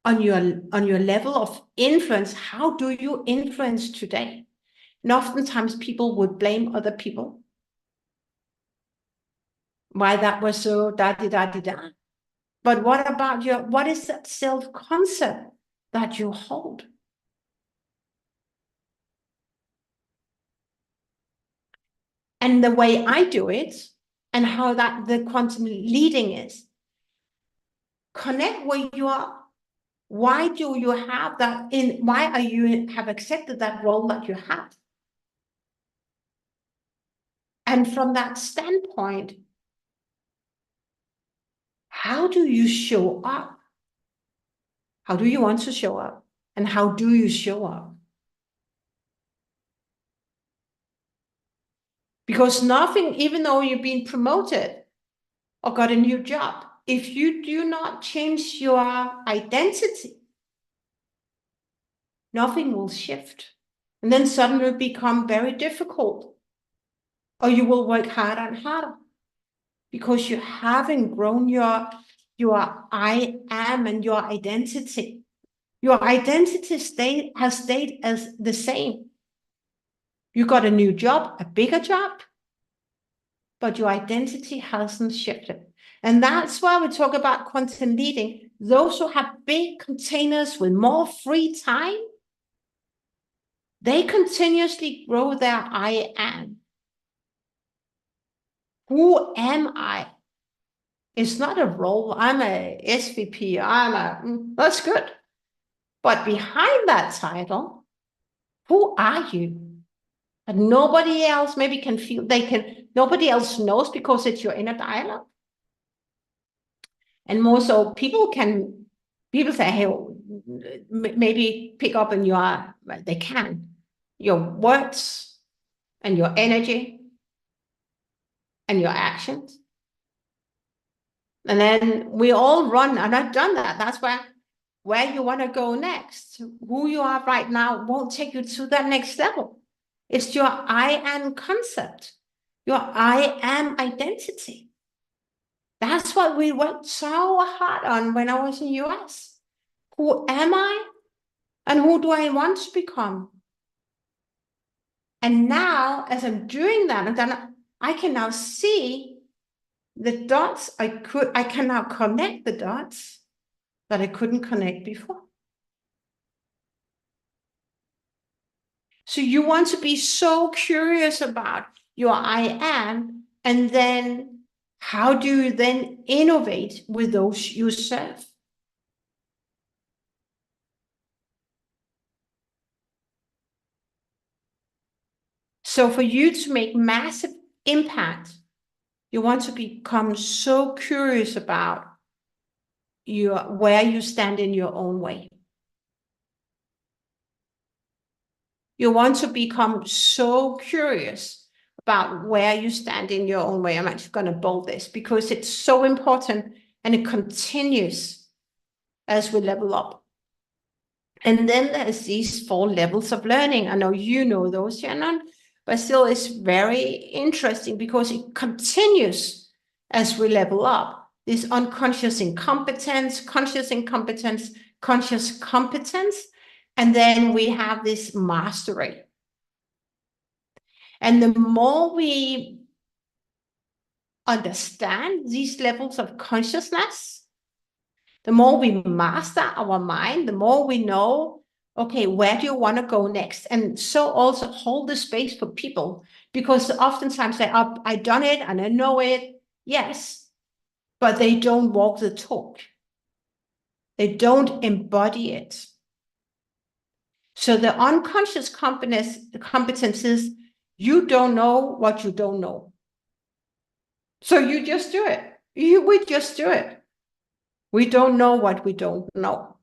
on your level of influence. How do you influence today? And oftentimes people would blame other people. Why that was so da-di-da-di-da. But what about what is that self-concept that you hold? And the way I do it, and how that the quantum leading is, connect where you are. Why do you have that why are you have accepted that role that you have? And from that standpoint, how do you show up? How do you want to show up? And how do you show up? Because nothing, even though you've been promoted or got a new job, if you do not change your identity, nothing will shift. And then suddenly it become very difficult. Or you will work harder and harder because you haven't grown your I am and your identity. Your identity has stayed as the same. You got a new job, a bigger job, but your identity hasn't shifted. And that's why we talk about quantum leading. Those who have big containers with more free time, they continuously grow their I am. Who am I? It's not a role. I'm a SVP. That's good. But behind that title, who are you? And nobody else maybe can feel, nobody else knows because it's your inner dialogue. And more so people say, hey, maybe pick up on they can, your words and your energy and your actions. And then we all run, and I've done that. That's where you want to go next. Who you are right now won't take you to that next level. It's your I am concept, your I am identity. That's what we worked so hard on when I was in US. Who am I? And who do I want to become? And now, as I'm doing that, and then I can now see the dots. I can now connect the dots that I couldn't connect before. So you want to be so curious about your I am, and then how do you then innovate with those you serve? So for you to make massive impact, you want to become so curious about where you stand in your own way. You want to become so curious about where you stand in your own way. I'm actually going to bold this because it's so important, and it continues as we level up. And then there's these 4 levels of learning. I know you know those, Shannon, but still it's very interesting because it continues as we level up. This unconscious incompetence, conscious incompetence, conscious competence, and then we have this mastery. And the more we understand these levels of consciousness, the more we master our mind, the more we know, okay, where do you want to go next? And so also hold the space for people, because oftentimes they are, I've done it and I know it, yes, but they don't walk the talk. They don't embody it. So the unconscious competence is you don't know what you don't know. So you just do it. We just do it. We don't know what we don't know.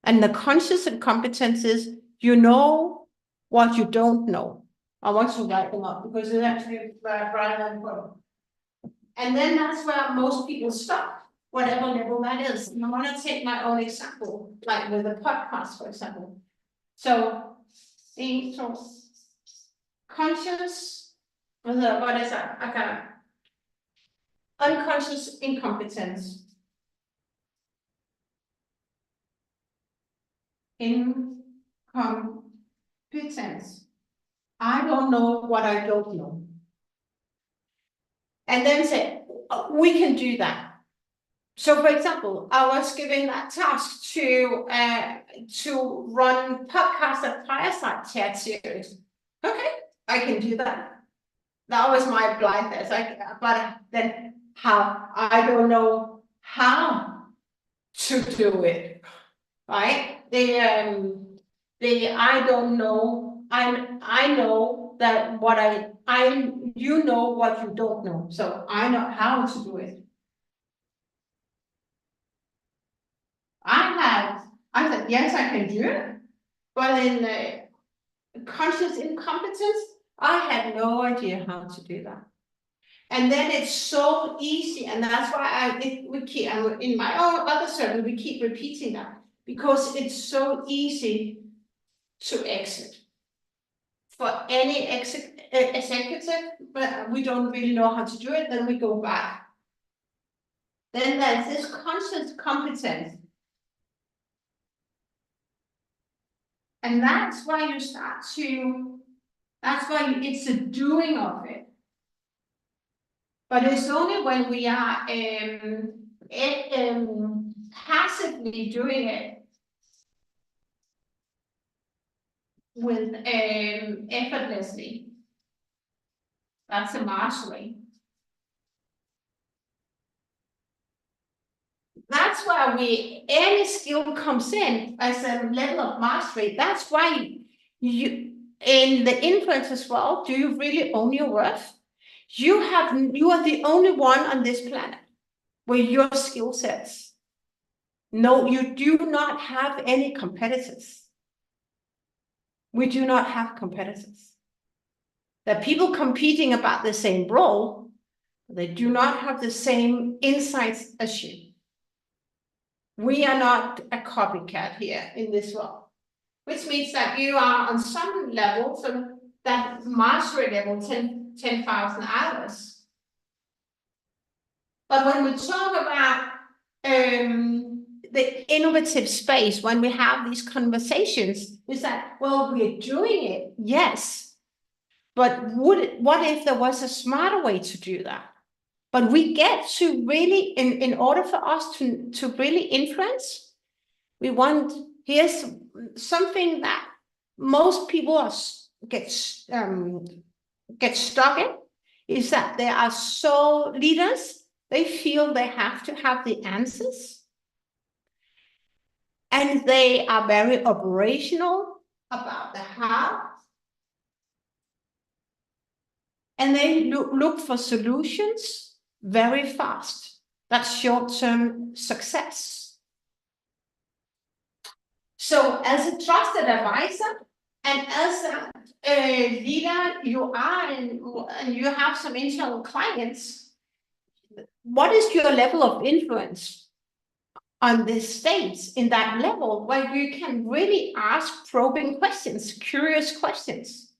And the conscious incompetence is you know what you don't know. I want to write them up because it's actually rather important. And then that's where most people stop, whatever level that is. And I want to take my own example, like with a podcast, for example. So, conscious, what is that? Okay. Unconscious incompetence. Incompetence. I don't know what I don't know. And then say, oh, we can do that. So, for example, I was given that task to run podcast and fireside chat series. Okay, I can do that. That was my blindness. But then how? I don't know how to do it, right? I don't know. I know that you know what you don't know. So I know how to do it. I said, yes, I can do it. But in conscious incompetence, I had no idea how to do that. And then it's so easy, and that's why we keep in my own other service, we keep repeating that because it's so easy to exit for any executive, but we don't really know how to do it. Then we go back. Then there's this conscious competence, and that's why you start to. That's why it's the doing of it. But it's only when we are passively doing it with effortlessly. That's a mastery. That's why any skill comes in as a level of mastery. That's why you, in the influence as well, do you really own your worth? You are the only one on this planet with your skill sets. No, you do not have any competitors. We do not have competitors. There are people competing about the same role, but they do not have the same insights as you. We are not a copycat here in this world, which means that you are on some level, so that mastery level, 10,000 hours. But when we talk about the innovative space, when we have these conversations, is that, well, we're doing it, yes. But what if there was a smarter way to do that? But we get to really, in order for us to really influence, here's something that most people get stuck in, is that they are so leaders, they feel they have to have the answers. And they are very operational about the how. And they look for solutions very fast. That's short-term success. So as a trusted advisor and as a leader you are, and you have some internal clients, what is your level of influence on this stage, in that level where you can really ask probing questions, curious questions?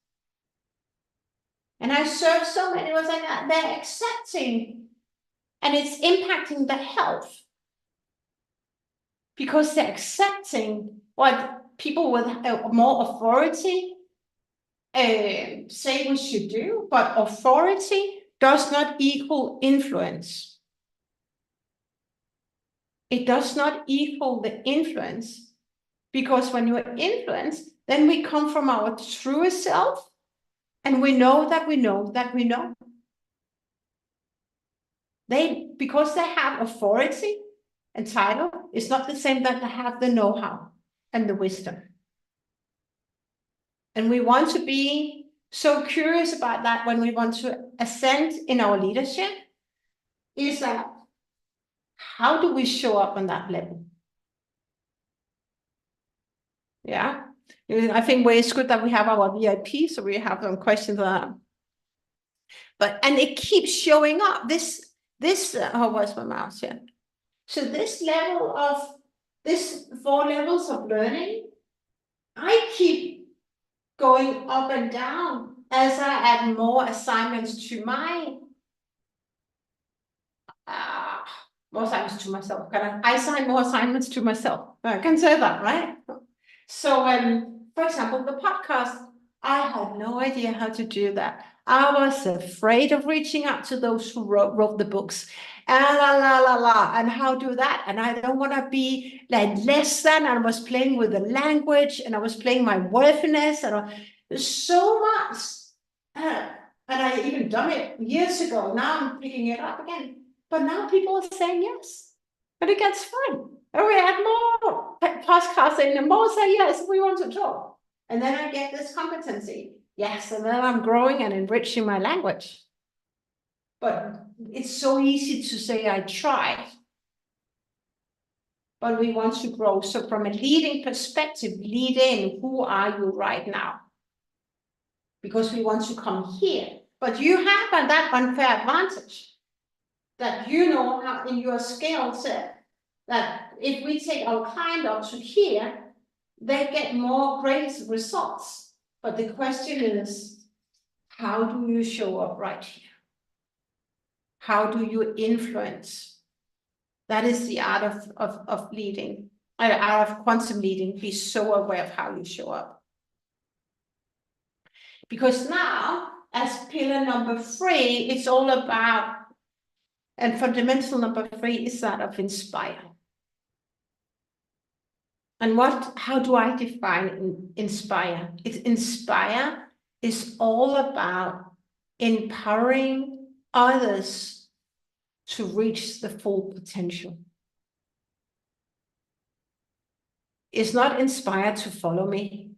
And I serve so many was like that, they're accepting, and it's impacting their health because they're accepting what people with more authority say we should do, but authority does not equal influence. It does not equal the influence, because when you are influenced, then we come from our truest self, and we know that we know that we know. Because they have authority and title, it's not the same that they have the know-how and the wisdom. And we want to be so curious about that when we want to ascend in our leadership, is that how do we show up on that level? Yeah, I think it's good that we have our VIP, so we have some questions on that. And it keeps showing up. How was my mouse here? So this 4 levels of learning, I keep going up and down as I add more assignments to my more assignments to myself. I assign more assignments to myself. I can say that, right? So for example, the podcast, I had no idea how to do that. I was afraid of reaching out to those who wrote the books. And how do that? And I don't want to be like less than. I was playing with the language, and I was playing my worthiness, and there's so much. And I even done it years ago. Now I'm picking it up again. But now people are saying yes, and it gets fun. And we had more podcasts and more say yes, we want to talk. And then I get this competency. Yes, and then I'm growing and enriching my language. But it's so easy to say I tried. But we want to grow. So from a leading perspective, lead in, who are you right now? Because we want to come here. But you have that unfair advantage that you know how in your skill set, that if we take our client up to here, they get more great results. But the question is, how do you show up right here? How do you influence? That is the art of leading, art of quantum leading. Be so aware of how you show up. Because now, as pillar number 3, it's all about, and fundamental number 3 is that of inspire. And how do I define inspire? Inspire is all about empowering others to reach the full potential. It's not inspired to follow me,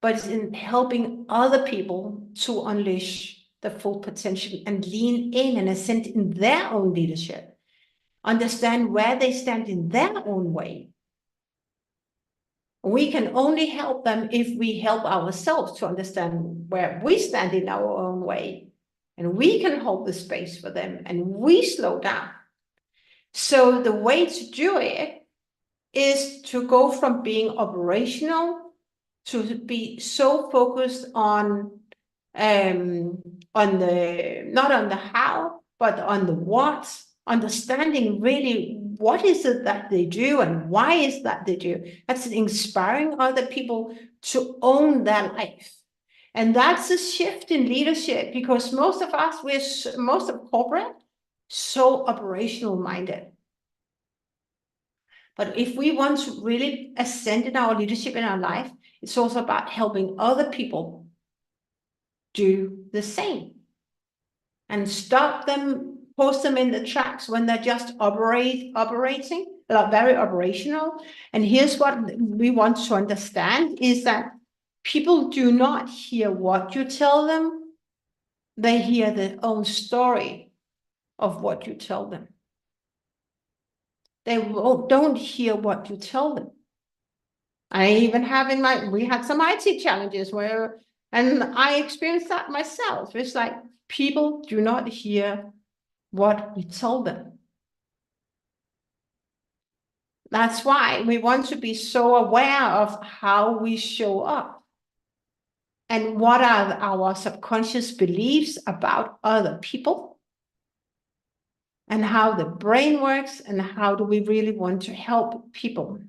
but it's in helping other people to unleash the full potential and lean in and ascend in their own leadership, understand where they stand in their own way. We can only help them if we help ourselves to understand where we stand in our own way, and we can hold the space for them, and we slow down. So the way to do it is to go from being operational to be so focused on the, not on the how, but on the what, understanding really what is it that they do and why is that they do. That's inspiring other people to own their life. And that's a shift in leadership, because most of us, most of corporate, so operational minded. But if we want to really ascend in our leadership in our life, it's also about helping other people do the same and stop them, post them in the tracks when they're just operating, very operational. And here's what we want to understand is that people do not hear what you tell them. They hear their own story of what you tell them. They don't hear what you tell them. I even have we had some IT challenges and I experienced that myself. It's like people do not hear what we tell them. That's why we want to be so aware of how we show up and what are our subconscious beliefs about other people and how the brain works and how do we really want to help people.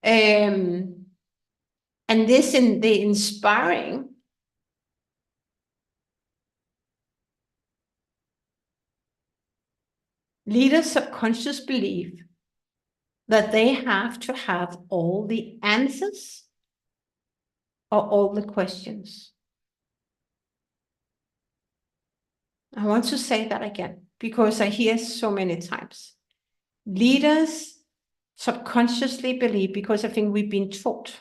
And this in the inspiring, leaders' subconscious belief that they have to have all the answers or all the questions. I want to say that again, because I hear so many times. Leaders subconsciously believe, because I think we've been taught,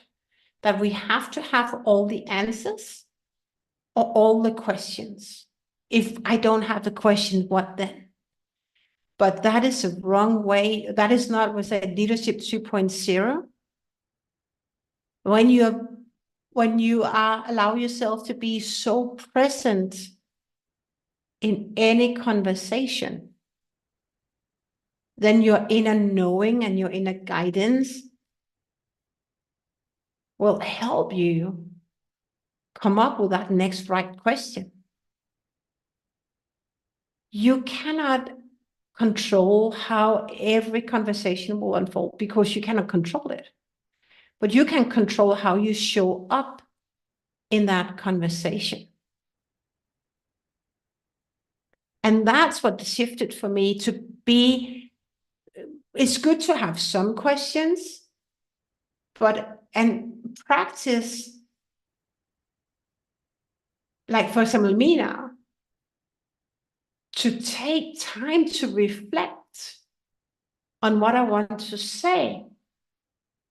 that we have to have all the answers or all the questions. If I don't have the question, what then? But that is a wrong way. That is not what's a leadership 2.0. When you allow yourself to be so present in any conversation, then your inner knowing and your inner guidance will help you come up with that next right question. You cannot control how every conversation will unfold because you cannot control it. But you can control how you show up in that conversation. And that's what shifted for me to be, it's good to have some questions, and practice, like for example, me now, to take time to reflect on what I want to say.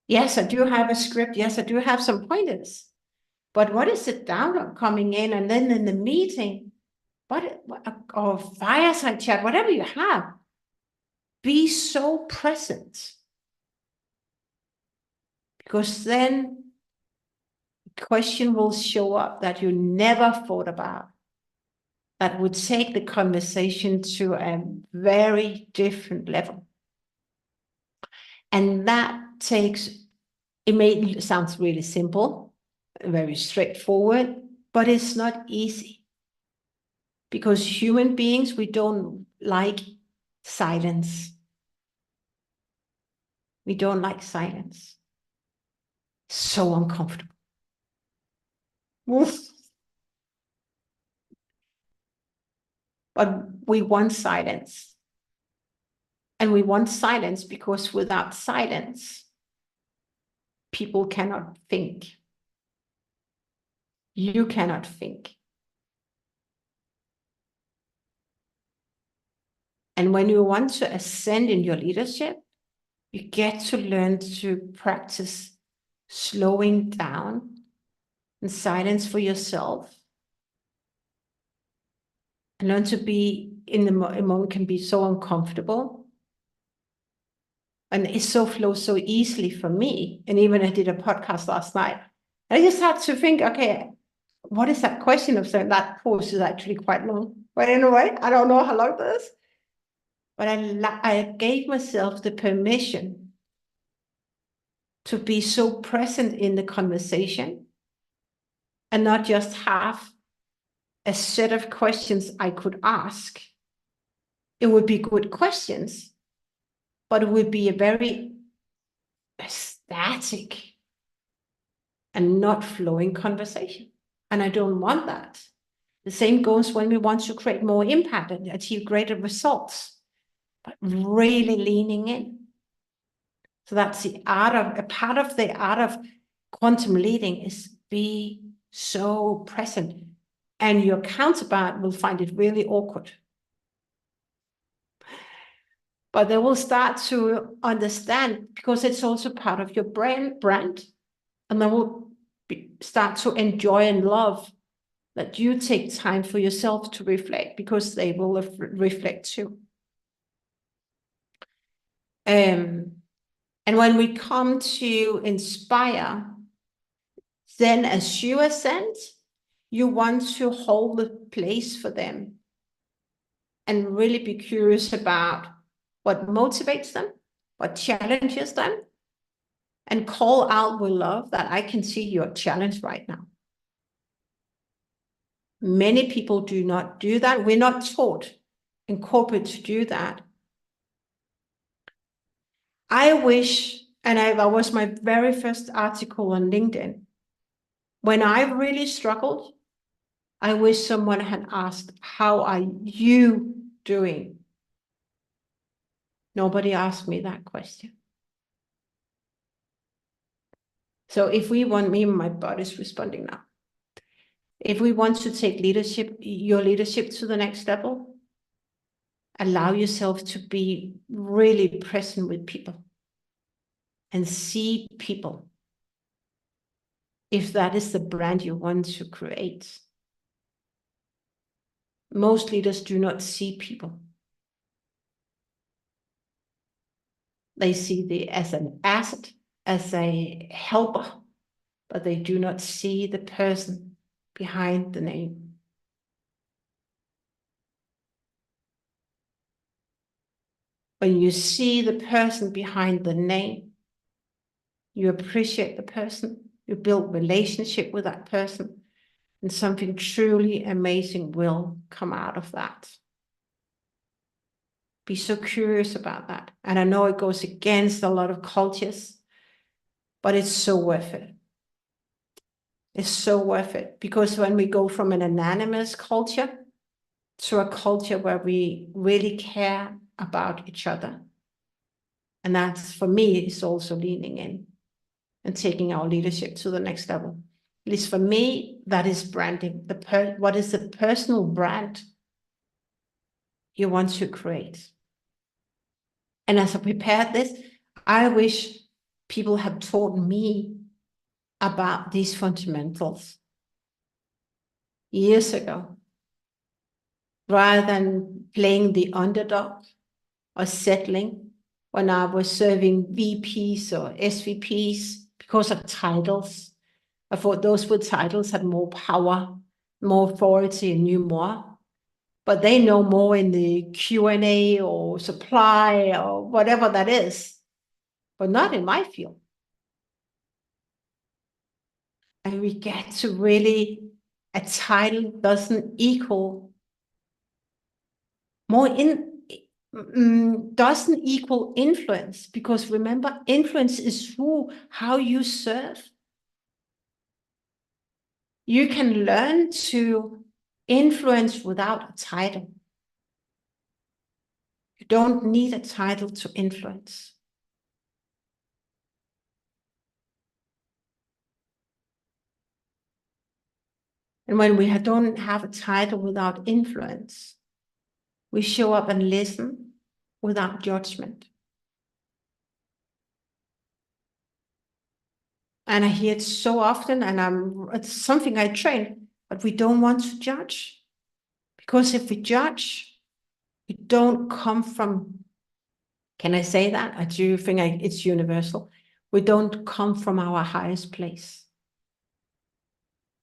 Yes, I do have a script. Yes, I do have some pointers. But what is the download coming in? And then in the meeting, or fireside chat, whatever you have, be so present. Because then a question will show up that you never thought about, that would take the conversation to a very different level. And that takes, it sounds really simple, very straightforward, but it's not easy. Because human beings, we don't like silence. We don't like silence. So uncomfortable. Oof. But we want silence. And we want silence because without silence, people cannot think. You cannot think. And when you want to ascend in your leadership, you get to learn to practice slowing down and silence for yourself. And learn to be in the moment can be so uncomfortable. And it so flows so easily for me. And even I did a podcast last night. I just had to think, okay, what is that question of saying? That pause is actually quite long. But anyway, I don't know how long it is. But I gave myself the permission to be so present in the conversation and not just have a set of questions I could ask. It would be good questions, but it would be a very static and not flowing conversation. And I don't want that. The same goes when we want to create more impact and achieve greater results, but really leaning in. So that's a part of the art of quantum leading is be so present. And your counterpart will find it really awkward. But they will start to understand because it's also part of your brand. And they will start to enjoy and love that you take time for yourself to reflect because they will reflect too. And when we come to inspire, then as you ascend, you want to hold the place for them and really be curious about what motivates them, what challenges them, and call out with love that I can see your challenge right now. Many people do not do that. We're not taught in corporate to do that. I wish, and that was my very first article on LinkedIn. When I really struggled, I wish someone had asked, how are you doing? Nobody asked me that question. So if we want, me and my body's responding now. If we want to take your leadership to the next level, allow yourself to be really present with people and see people. If that is the brand you want to create. Most leaders do not see people. They see as an asset, as a helper, but they do not see the person behind the name. When you see the person behind the name, you appreciate the person, you build relationship with that person, and something truly amazing will come out of that. Be so curious about that. And I know it goes against a lot of cultures, but it's so worth it. is so worth it, because when we go from an anonymous culture to a culture where we really care about each other, and that's, for me, is also leaning in and taking our leadership to the next level. At least for me, that is branding. What is the personal brand you want to create? And as I prepared this, I wish people have taught me about these fundamentals years ago, rather than playing the underdog or settling when I was serving VPs or SVPs because of titles. I thought those with titles had more power, more authority, and knew more. But they know more in the Q&A or supply or whatever that is, but not in my field. And we get to really, a title doesn't equal doesn't equal influence, because remember, influence is through how you serve. You can learn to influence without a title. You don't need a title to influence. And when we don't have a title without influence, we show up and listen without judgment. And I hear it so often, and it's something I train, but we don't want to judge. Because if we judge, we don't come from, can I say that? I do think it's universal. We don't come from our highest place.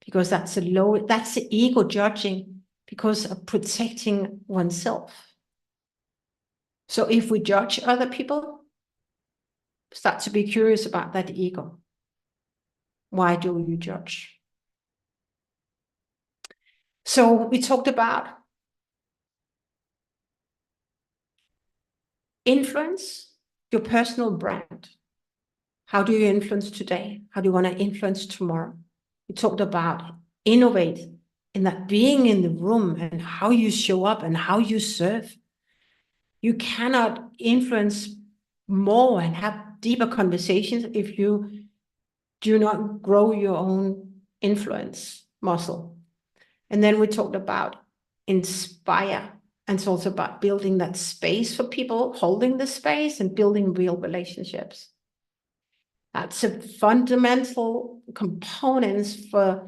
Because that's the ego judging because of protecting oneself. So if we judge other people, start to be curious about that ego. Why do you judge? So we talked about influence, your personal brand. How do you influence today? How do you want to influence tomorrow? We talked about innovate, in that being in the room and how you show up and how you serve. You cannot influence more and have deeper conversations if you do not grow your own influence muscle. And then we talked about inspire, and it's also about building that space for people, holding the space and building real relationships. That's a fundamental components for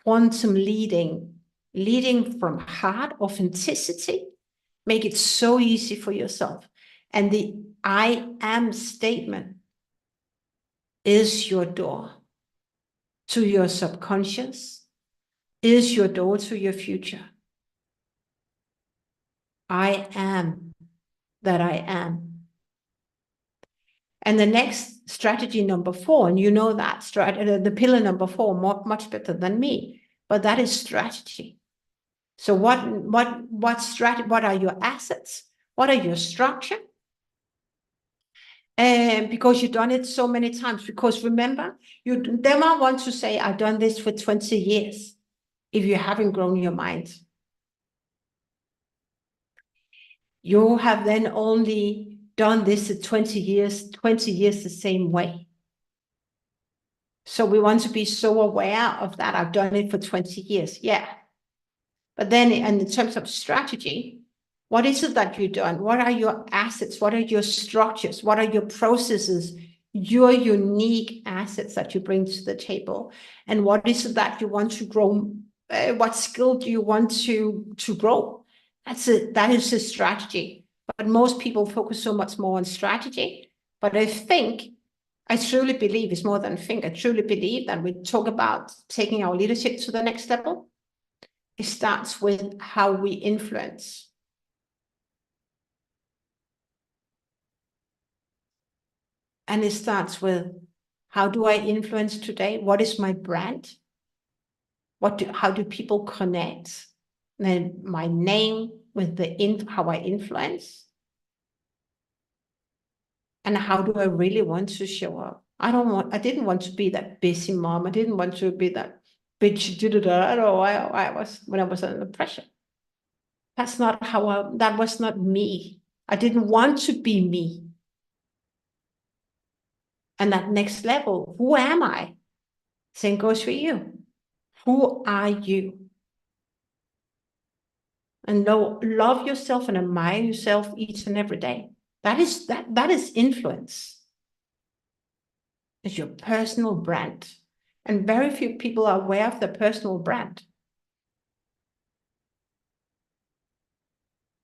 quantum leading from heart, authenticity. Make it so easy for yourself. And the I am statement is your door to your subconscious, is your door to your future. I am that I am. And the next strategy, number 4, and you know that the pillar number 4 much better than me, but that is strategy. So what strategy? What are your assets? What are your structure? And because you've done it so many times, because remember, you never want to say, I've done this for 20 years, if you haven't grown your mind. You have then only done this for 20 years the same way. So we want to be so aware of that. I've done it for 20 years. Yeah. But then in terms of strategy, what is it that you've done? What are your assets? What are your structures? What are your processes? Your unique assets that you bring to the table? And what is it that you want to grow? What skill do you want to grow? That is a strategy. But most people focus so much more on strategy. But I truly believe, it's more than think, I truly believe that we talk about taking our leadership to the next level. It starts with how we influence. And it starts with, how do I influence today? What is my brand? How do people connect? Then my name with how I influence. And how do I really want to show up? I didn't want to be that busy mom. I didn't want to be that bitch. I don't know why I was when I was under pressure. That's not that was not me. I didn't want to be me. And that next level, who am I? Same goes for you. Who are you? And love yourself and admire yourself each and every day. That is influence. It's your personal brand. And very few people are aware of their personal brand.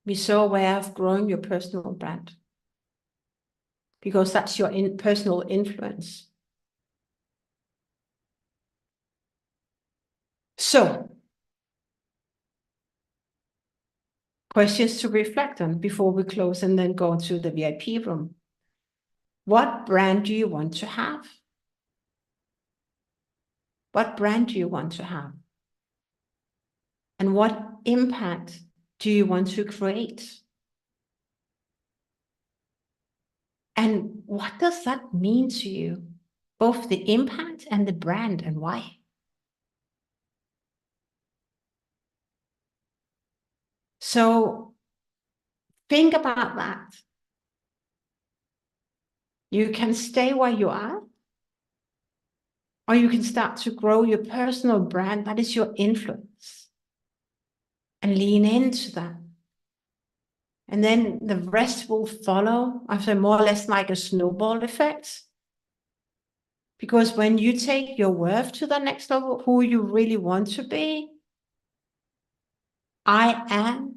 Be so aware of growing your personal brand, because that's your personal influence. So, questions to reflect on before we close and then go to the VIP room. What brand do you want to have? What brand do you want to have? And what impact do you want to create? And what does that mean to you? Both the impact and the brand, and why? So think about that. You can stay where you are, or you can start to grow your personal brand. That is your influence. And lean into that. And then the rest will follow after more or less like a snowball effect. Because when you take your worth to the next level, who you really want to be, I am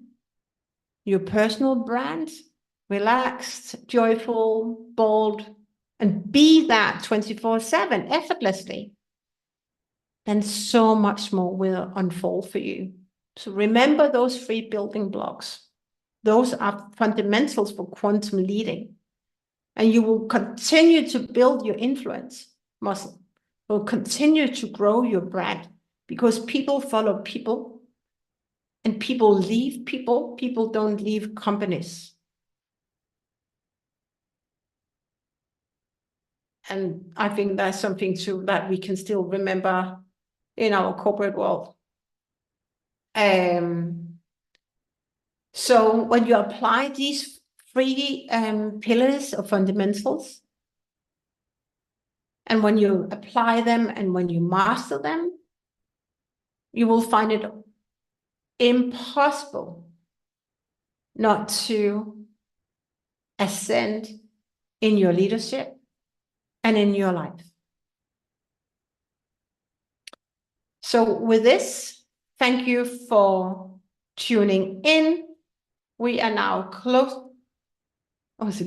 your personal brand, relaxed, joyful, bold, and be that 24/7 effortlessly, then so much more will unfold for you. So remember those 3 building blocks. Those are fundamentals for quantum leading. And you will continue to build your influence muscle. Will continue to grow your brand, because people follow people, and people leave people. People don't leave companies. And I think that's something that we can still remember in our corporate world. So when you apply these 3 pillars of fundamentals, and when you apply them and when you master them, you will find it impossible not to ascend in your leadership and in your life. So with this, thank you for tuning in. We are now close. Oh, c'est